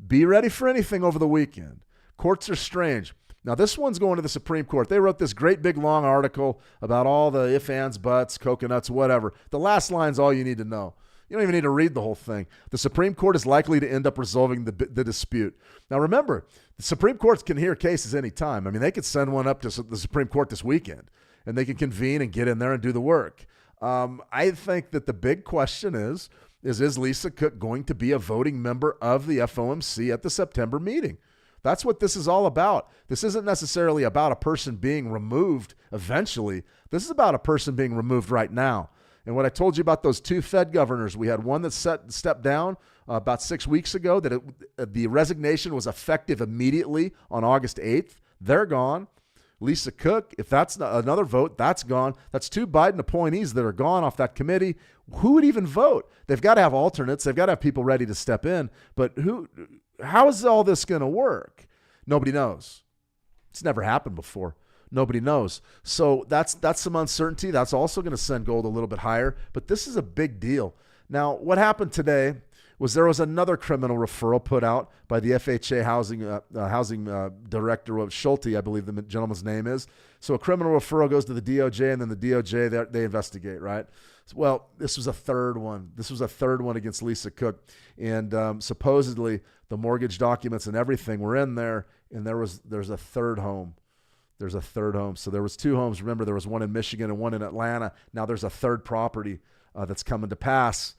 Be ready for anything over the weekend. Courts are strange. Now, this one's going to the Supreme Court. They wrote this great big long article about all the ifs, ands, buts, coconuts, whatever. The last line's all you need to know. You don't even need to read the whole thing. The Supreme Court is likely to end up resolving the dispute. Now, remember, the Supreme Court can hear cases anytime. I mean, they could send one up to the Supreme Court this weekend, and they can convene and get in there and do the work. I think that the big question is Lisa Cook going to be a voting member of the FOMC at the September meeting? That's what this is all about. This isn't necessarily about a person being removed eventually. This is about a person being removed right now. And what I told you about those two Fed governors, we had one that stepped down about 6 weeks ago, that the resignation was effective immediately on August 8th. They're gone. Lisa Cook, if that's another vote, that's gone. That's two Biden appointees that are gone off that committee. Who would even vote? They've got to have alternates. They've got to have people ready to step in. But how is all this going to work? Nobody knows. It's never happened before. Nobody knows. So that's some uncertainty. That's also going to send gold a little bit higher. But this is a big deal. Now, what happened today was there was another criminal referral put out by the FHA housing director, Schulte, I believe the gentleman's name is. So a criminal referral goes to the DOJ, and then the DOJ, they investigate, right? Well, this was a third one. This was a third one against Lisa Cook. And supposedly the mortgage documents and everything were in there, and there's a third home. There's a third home. So there was two homes. Remember, there was one in Michigan and one in Atlanta. Now there's a third property that's coming to pass.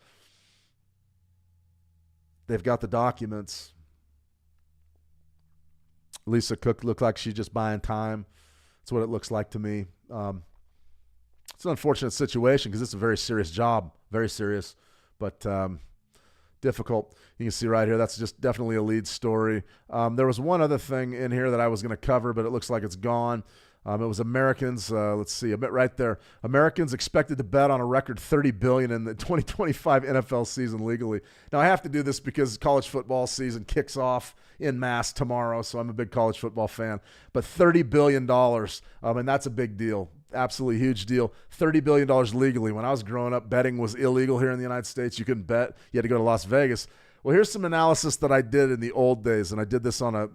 They've got the documents. Lisa Cook looked like she's just buying time. That's what it looks like to me. It's an unfortunate situation because it's a very serious job, very serious, but difficult. You can see right here, that's just definitely a lead story. There was one other thing in here that I was going to cover, but it looks like it's gone. It was Americans. Let's see, a bit right there. Americans expected to bet on a record $30 billion in the 2025 NFL season legally. Now I have to do this because college football season kicks off en masse tomorrow, so I'm a big college football fan. But $30 billion, and that's a big deal. Absolutely huge deal. $30 billion legally. When I was growing up, betting was illegal here in the United States. You couldn't bet. You had to go to Las Vegas. Well, here's some analysis that I did in the old days, and I did this on a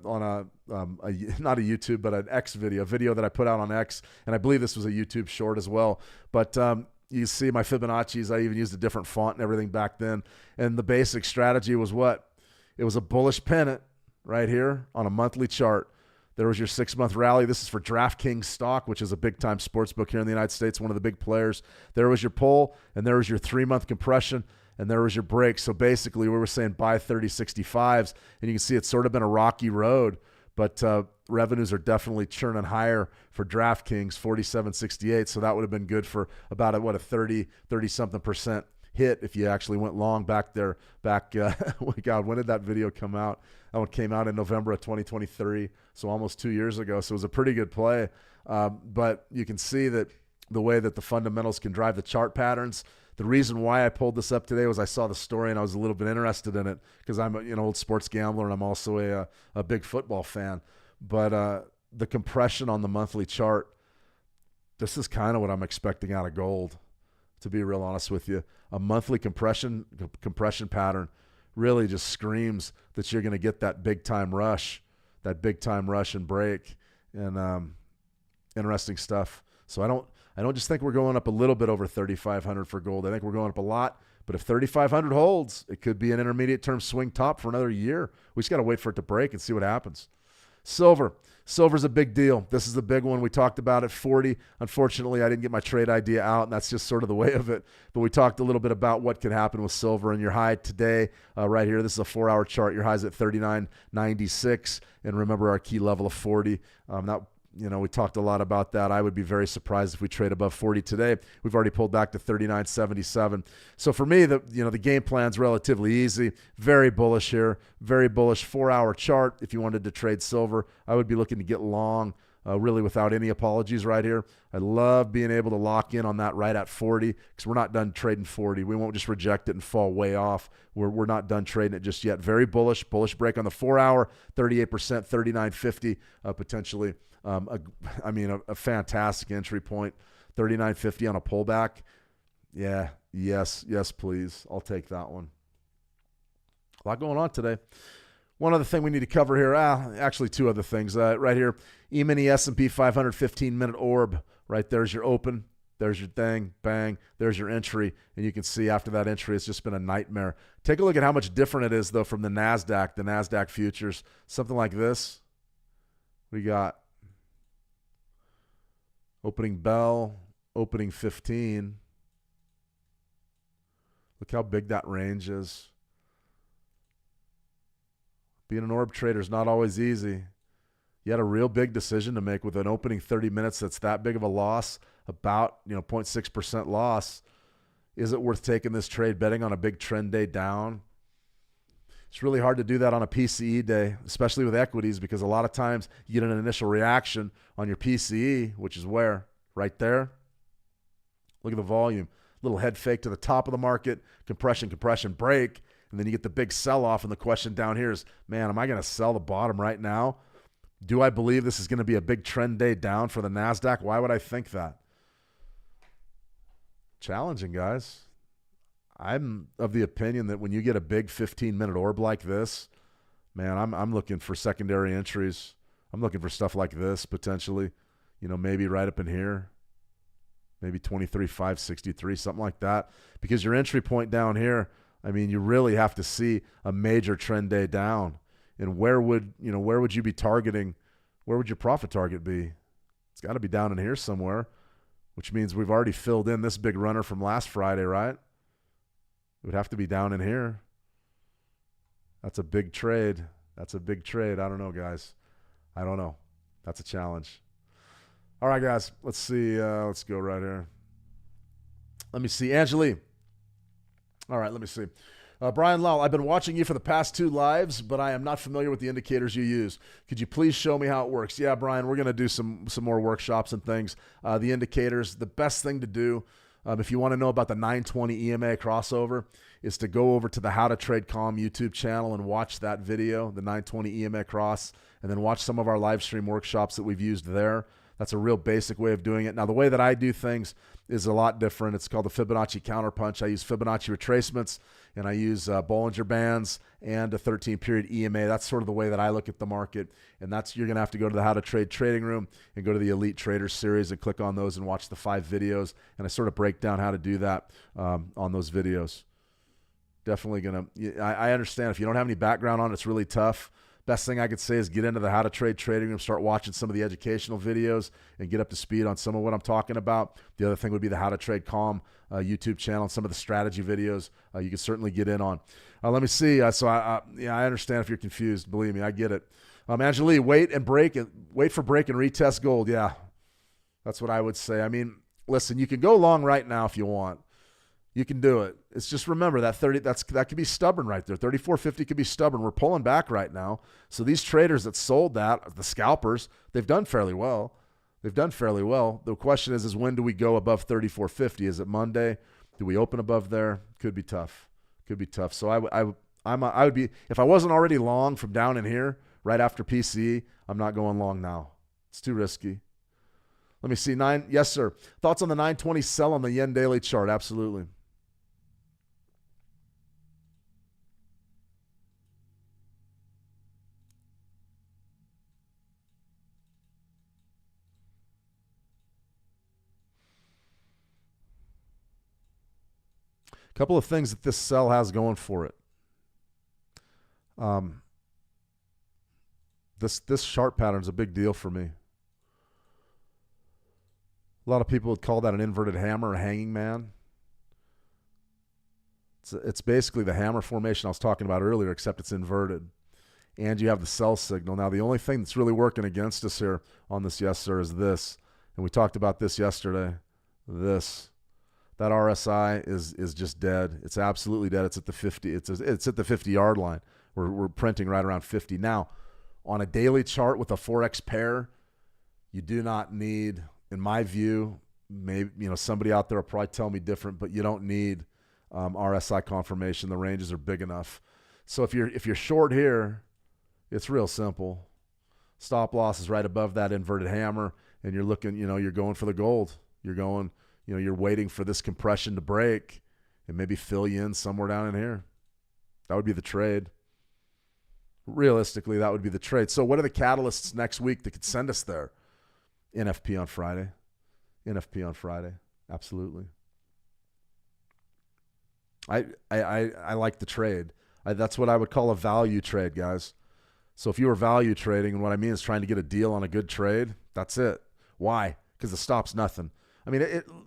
not a YouTube, but an X video, a video that I put out on X, and I believe this was a YouTube short as well. But you see my Fibonacci's. I even used a different font and everything back then. And the basic strategy was what? It was a bullish pennant right here on a monthly chart. There was your 6-month rally. This is for DraftKings stock, which is a big-time sports book here in the United States, one of the big players. There was your pull, and there was your 3-month compression, and there was your break. So basically, we were saying buy 30.65s, and you can see it's sort of been a rocky road, but revenues are definitely churning higher for DraftKings, 47.68. So that would have been good for about a 30-something% hit if you actually went long back there. God, when did that video come out? That one came out in November of 2023, so almost 2 years ago. So it was a pretty good play. But you can see that the way that the fundamentals can drive the chart patterns. The reason why I pulled this up today was I saw the story and I was a little bit interested in it because I'm an old sports gambler and I'm also a big football fan. But the compression on the monthly chart, this is kind of what I'm expecting out of gold, to be real honest with you. A monthly compression pattern really just screams that you're going to get that big-time rush and break, and interesting stuff. So I don't just think we're going up a little bit over 3,500 for gold. I think we're going up a lot, But if 3,500 holds, it could be an intermediate term swing top for another year. We just got to wait for it to break and see what happens. Silver. Silver's a big deal. This is the big one. We talked about it, 40. Unfortunately, I didn't get my trade idea out, and that's just sort of the way of it. But we talked a little bit about what could happen with silver. And your high today, right here, this is a 4-hour chart. Your high's at 39.96. And remember our key level of 40. We talked a lot about that. I would be very surprised if we trade above 40 today. We've already pulled back to 39.77. So for me, the game plan's relatively easy. Very bullish here. Very bullish 4-hour chart. If you wanted to trade silver, I would be looking to get long, really without any apologies right here. I love being able to lock in on that right at 40 because we're not done trading 40. We won't just reject it and fall way off. We're not done trading it just yet. Very bullish. Bullish break on the 4-hour, 38%, 39.50 potentially. A fantastic entry point, 39.50 on a pullback. Yeah, yes, please. I'll take that one. A lot going on today. One other thing we need to cover here, actually two other things. Right here, E-mini S&P 500 15-minute orb. Right there's your open. There's your thing, bang, there's your entry. And you can see after that entry, it's just been a nightmare. Take a look at how much different it is, though, from the NASDAQ futures. Something like this. We got opening bell, opening 15. Look how big that range is. Being an orb trader is not always easy. You had a real big decision to make with an opening 30 minutes that's that big of a loss, about 0.6% loss. Is it worth taking this trade, betting on a big trend day down? It's really hard to do that on a PCE day, especially with equities, because a lot of times you get an initial reaction on your PCE, which is where? Right there. Look at the volume. Little head fake to the top of the market, compression, break, and then you get the big sell-off, and the question down here is, man, am I going to sell the bottom right now? Do I believe this is going to be a big trend day down for the NASDAQ? Why would I think that? Challenging, guys. I'm of the opinion that when you get a big 15-minute orb like this, man, I'm looking for secondary entries. I'm looking for stuff like this potentially, maybe right up in here, maybe 23,563, something like that. Because your entry point down here, you really have to see a major trend day down. And where would you be targeting? Where would your profit target be? It's got to be down in here somewhere, which means we've already filled in this big runner from last Friday, right? It would have to be down in here. That's a big trade. I don't know, guys. I don't know. That's a challenge. All right, guys. Let's see. Let's go right here. Let me see. Angeli. All right, let me see. Brian Lowell, I've been watching you for the past 2 lives, but I am not familiar with the indicators you use. Could you please show me how it works? Yeah, Brian, we're going to do some more workshops and things. The indicators, the best thing to do, if you want to know about the 920 EMA crossover, is to go over to the How to Trade Calm YouTube channel and watch that video, the 920 EMA cross, and then watch some of our live stream workshops that we've used there. That's a real basic way of doing it. Now, the way that I do things is a lot different. It's called the Fibonacci counterpunch. I use Fibonacci retracements, and I use Bollinger Bands and a 13-period EMA. That's sort of the way that I look at the market, and you're going to have to go to the How to Trade trading room and go to the Elite Traders series and click on those and watch the 5 videos, and I sort of break down how to do that on those videos. Definitely going to – I understand if you don't have any background on it, it's really tough. Best thing I could say is get into the How to Trade trading room, start watching some of the educational videos, and get up to speed on some of what I'm talking about. The other thing would be the How to Trade Calm YouTube channel and some of the strategy videos you can certainly get in on. Let me see. I understand if you're confused. Believe me, I get it. Angeli, wait for break and retest gold. Yeah, that's what I would say. Listen, you can go long right now if you want. You can do it. It's just remember that that could be stubborn right there. 34.50 could be stubborn. We're pulling back right now. So these traders that sold that, the scalpers, they've done fairly well. The question is when do we go above 34.50? Is it Monday? Do we open above there? Could be tough. So I would be, if I wasn't already long from down in here right after PCE, I'm not going long now. It's too risky. Let me see. Yes, sir. Thoughts on the 920 sell on the yen daily chart? Absolutely. A couple of things that this sell has going for it. This chart pattern is a big deal for me. A lot of people would call that an inverted hammer or hanging man. It's basically the hammer formation I was talking about earlier, except it's inverted. And you have the sell signal. Now, the only thing that's really working against us here on this yes, sir, is this. And we talked about this yesterday. This. That RSI is just dead. It's absolutely dead. It's at the 50. It's at the 50-yard line. We're printing right around 50. Now, on a daily chart with a Forex pair, you do not need, in my view, maybe somebody out there will probably tell me different, but you don't need RSI confirmation. The ranges are big enough. So if you're short here, it's real simple. Stop loss is right above that inverted hammer, and you're looking, you're going for the gold. You're going, you're waiting for this compression to break and maybe fill you in somewhere down in here. That would be the trade. Realistically, that would be the trade. So what are the catalysts next week that could send us there? NFP on Friday. NFP on Friday. Absolutely. I like the trade. That's what I would call a value trade, guys. So if you were value trading, and what I mean is trying to get a deal on a good trade, that's it. Why? Because the stop's nothing. I mean,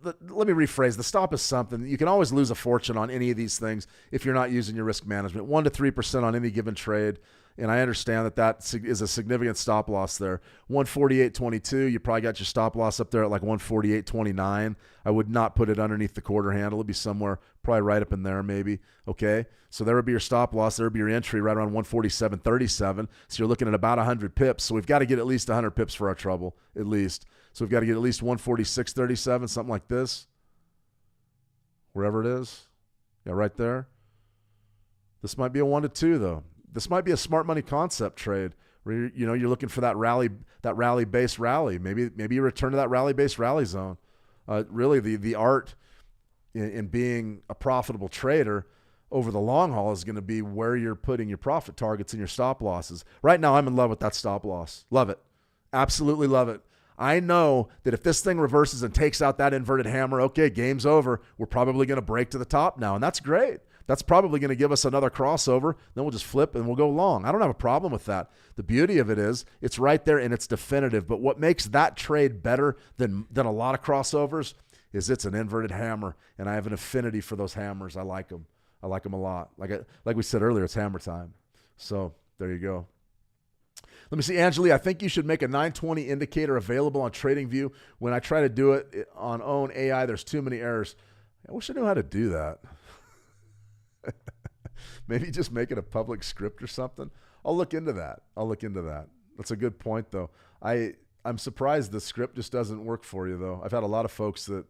let me rephrase. The stop is something. You can always lose a fortune on any of these things if you're not using your risk management. 1 to 3% on any given trade. And I understand that is a significant stop loss there. 148.22, you probably got your stop loss up there at like 148.29. I would not put it underneath the quarter handle. It'd be somewhere probably right up in there maybe. Okay, so there would be your stop loss. There would be your entry right around 147.37. So you're looking at about 100 pips. So we've got to get at least 100 pips for our trouble, at least. So we've got to get at least 146.37, something like this. Wherever it is. Yeah, right there. This might be a 1 to 2 though. This might be a smart money concept trade where you're looking for that rally-based rally. Maybe you return to that rally-based rally zone. Really, the art in being a profitable trader over the long haul is going to be where you're putting your profit targets and your stop losses. Right now, I'm in love with that stop loss. Love it. Absolutely love it. I know that if this thing reverses and takes out that inverted hammer, okay, game's over. We're probably going to break to the top now, and that's great. That's probably going to give us another crossover. Then we'll just flip and we'll go long. I don't have a problem with that. The beauty of it is it's right there and it's definitive. But what makes that trade better than a lot of crossovers is it's an inverted hammer, and I have an affinity for those hammers. I like them. I like them a lot. Like we said earlier, it's hammer time. So there you go. Let me see, Angeli, I think you should make a 920 indicator available on TradingView. When I try to do it on own AI, there's too many errors. I wish I knew how to do that. Maybe just make it a public script or something. I'll look into that. That's a good point, though. I'm surprised the script just doesn't work for you, though. I've had a lot of folks that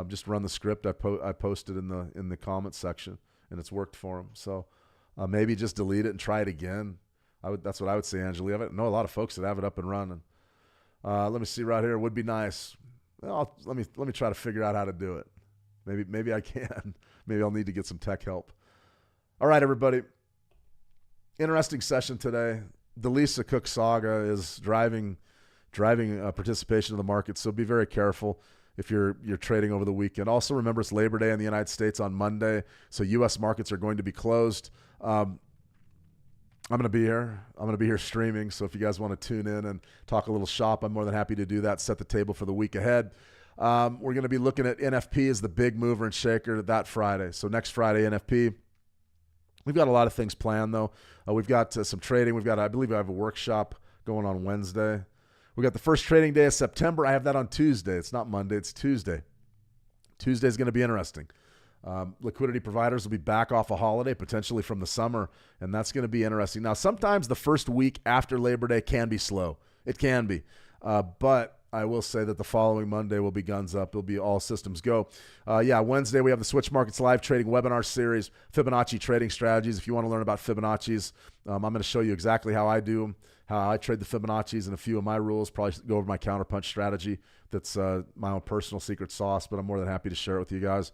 just run the script. I posted in the comment section, and it's worked for them. So maybe just delete it and try it again. That's what I would say, Angela. I know a lot of folks that have it up and running. Let me see right here. It would be nice. Well, let me try to figure out how to do it. Maybe I can. Maybe I'll need to get some tech help. All right, everybody. Interesting session today. The Lisa Cook saga is driving participation in the market, so be very careful if you're trading over the weekend. Also, remember it's Labor Day in the United States on Monday, so U.S. markets are going to be closed. I'm going to be here. I'm going to be here streaming, so if you guys want to tune in and talk a little shop, I'm more than happy to do that, set the table for the week ahead. We're going to be looking at NFP as the big mover and shaker that Friday. So next Friday, NFP. We've got a lot of things planned, though. We've got some trading. I believe I have a workshop going on Wednesday. We got the first trading day of September. I have that on Tuesday. It's not Monday. It's Tuesday. Tuesday is going to be interesting. Liquidity providers will be back off a holiday, potentially from the summer, and that's going to be interesting. Now, sometimes the first week after Labor Day can be slow. It can be. But I will say that the following Monday will be guns up. It'll be all systems go. Wednesday we have the Switch Markets Live Trading Webinar Series, Fibonacci Trading Strategies. If you want to learn about Fibonacci's, I'm going to show you exactly how I do them, how I trade the Fibonacci's and a few of my rules, probably go over my counterpunch strategy. That's my own personal secret sauce, but I'm more than happy to share it with you guys.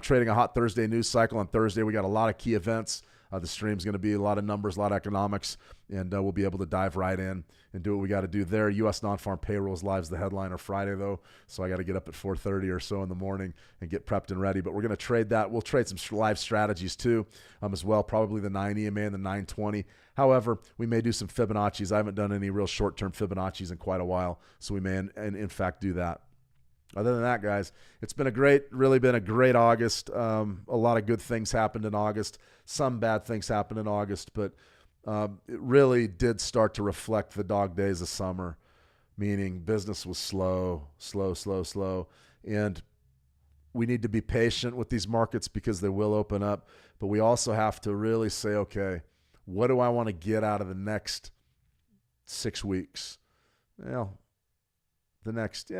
Trading a hot Thursday news cycle on Thursday. We got a lot of key events. The stream's going to be a lot of numbers, a lot of economics, and we'll be able to dive right in and do what we got to do there. U.S. non-farm payrolls live's the headliner Friday, though, so I got to get up at 4:30 or so in the morning and get prepped and ready. But we're going to trade that. We'll trade some live strategies too as well, probably the 9 EMA and the 920. However, we may do some Fibonacci's. I haven't done any real short-term Fibonacci's in quite a while, so we may in fact do that. Other than that, guys, it's been really been a great August. A lot of good things happened in August. Some bad things happened in August, but it really did start to reflect the dog days of summer, meaning business was slow. And we need to be patient with these markets because they will open up, but we also have to really say, okay, what do I want to get out of the next 6 weeks? Well, the next,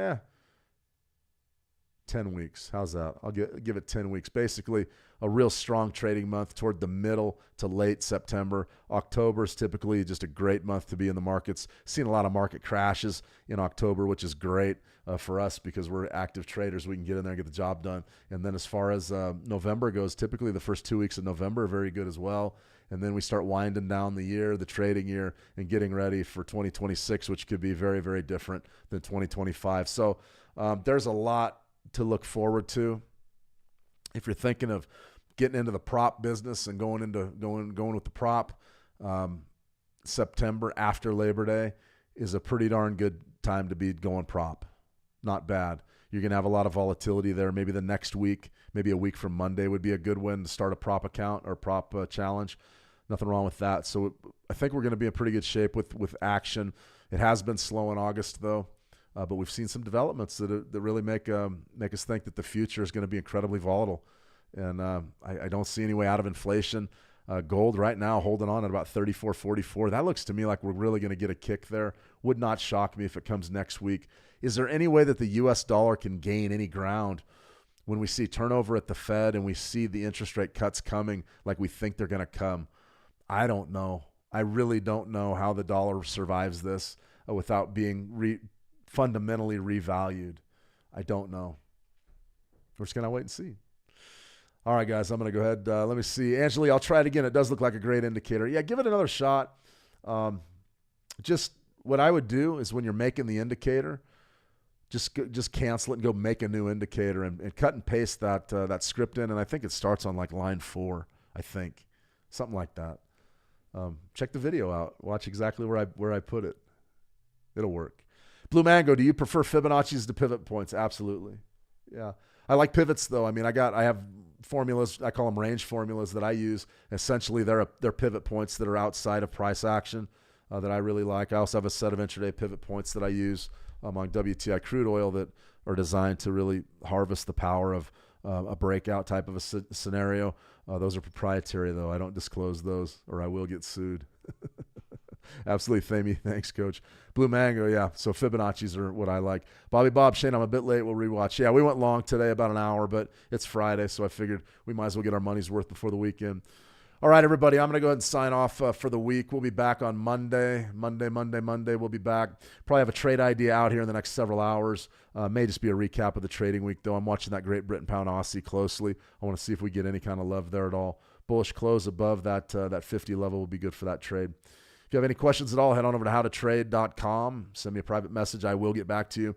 10 weeks. How's that? I'll give it 10 weeks. Basically, a real strong trading month toward the middle to late September. October is typically just a great month to be in the markets. Seen a lot of market crashes in October, which is great for us because we're active traders. We can get in there and get the job done. And then as far as November goes, typically the first 2 weeks of November are very good as well. And then we start winding down the year, the trading year, and getting ready for 2026, which could be very, very different than 2025. So there's a lot to look forward to. If you're thinking of getting into the prop business and going with the prop, September after Labor Day is a pretty darn good time to be going prop. Not bad. You're going to have a lot of volatility there. Maybe the next week, maybe a week from Monday would be a good one to start a prop account or prop challenge. Nothing wrong with that. So I think we're going to be in pretty good shape with action. It has been slow in August, though. But we've seen some developments that really make us think that the future is going to be incredibly volatile. And I don't see any way out of inflation. Gold right now holding on at about 34.44. That looks to me like we're really going to get a kick there. Would not shock me if it comes next week. Is there any way that the U.S. dollar can gain any ground when we see turnover at the Fed and we see the interest rate cuts coming like we think they're going to come? I don't know. I really don't know how the dollar survives this without being fundamentally revalued. I don't know. We're just going to wait and see. All right, guys, I'm going to go ahead. Let me see. Angeli, I'll try it again. It does look like a great indicator. Yeah, give it another shot. Just what I would do is when you're making the indicator, just cancel it and go make a new indicator and cut and paste that script in. And I think it starts on like line 4, I think. Something like that. Check the video out. Watch exactly where I put it. It'll work. Blue Mango, do you prefer Fibonacci's to pivot points? Absolutely. Yeah. I like pivots, though. I mean, I have formulas. I call them range formulas that I use. Essentially, they're pivot points that are outside of price action that I really like. I also have a set of intraday pivot points that I use on WTI crude oil that are designed to really harvest the power of a breakout type of a scenario. Those are proprietary, though. I don't disclose those or I will get sued. Absolutely, Famey. Thanks, Coach. Blue Mango, yeah. So Fibonacci's are what I like. Bobby Bob, Shane, I'm a bit late. We'll rewatch. Yeah, we went long today, about an hour, but it's Friday, so I figured we might as well get our money's worth before the weekend. All right, everybody, I'm going to go ahead and sign off for the week. We'll be back on Monday. Monday, we'll be back. Probably have a trade idea out here in the next several hours. May just be a recap of the trading week, though. I'm watching that Great Britain Pound Aussie closely. I want to see if we get any kind of love there at all. Bullish close above that 50 level will be good for that trade. If you have any questions at all, head on over to howtotrade.com. Send me a private message. I will get back to you.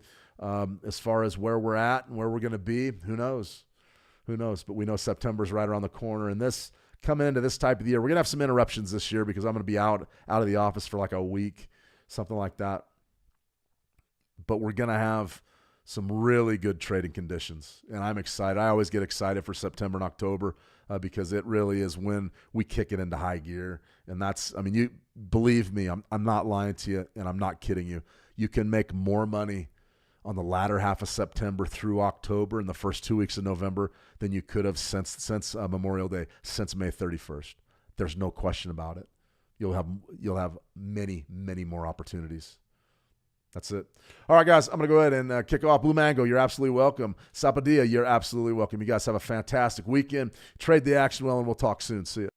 As far as where we're at and where we're going to be, who knows? Who knows? But we know September's right around the corner. And this coming into this type of the year, we're going to have some interruptions this year because I'm going to be out of the office for like a week, something like that. But we're going to have some really good trading conditions. And I'm excited. I always get excited for September and October because it really is when we kick it into high gear. And that's, I mean, you believe me, I'm not lying to you and I'm not kidding you. You can make more money on the latter half of September through October and the first 2 weeks of November than you could have since Memorial Day, since May 31st. There's no question about it. You'll have many, many more opportunities. That's it. All right, guys, I'm going to go ahead and kick off. Blue Mango, you're absolutely welcome. Sapadilla, you're absolutely welcome. You guys have a fantastic weekend. Trade the action well, and we'll talk soon. See you.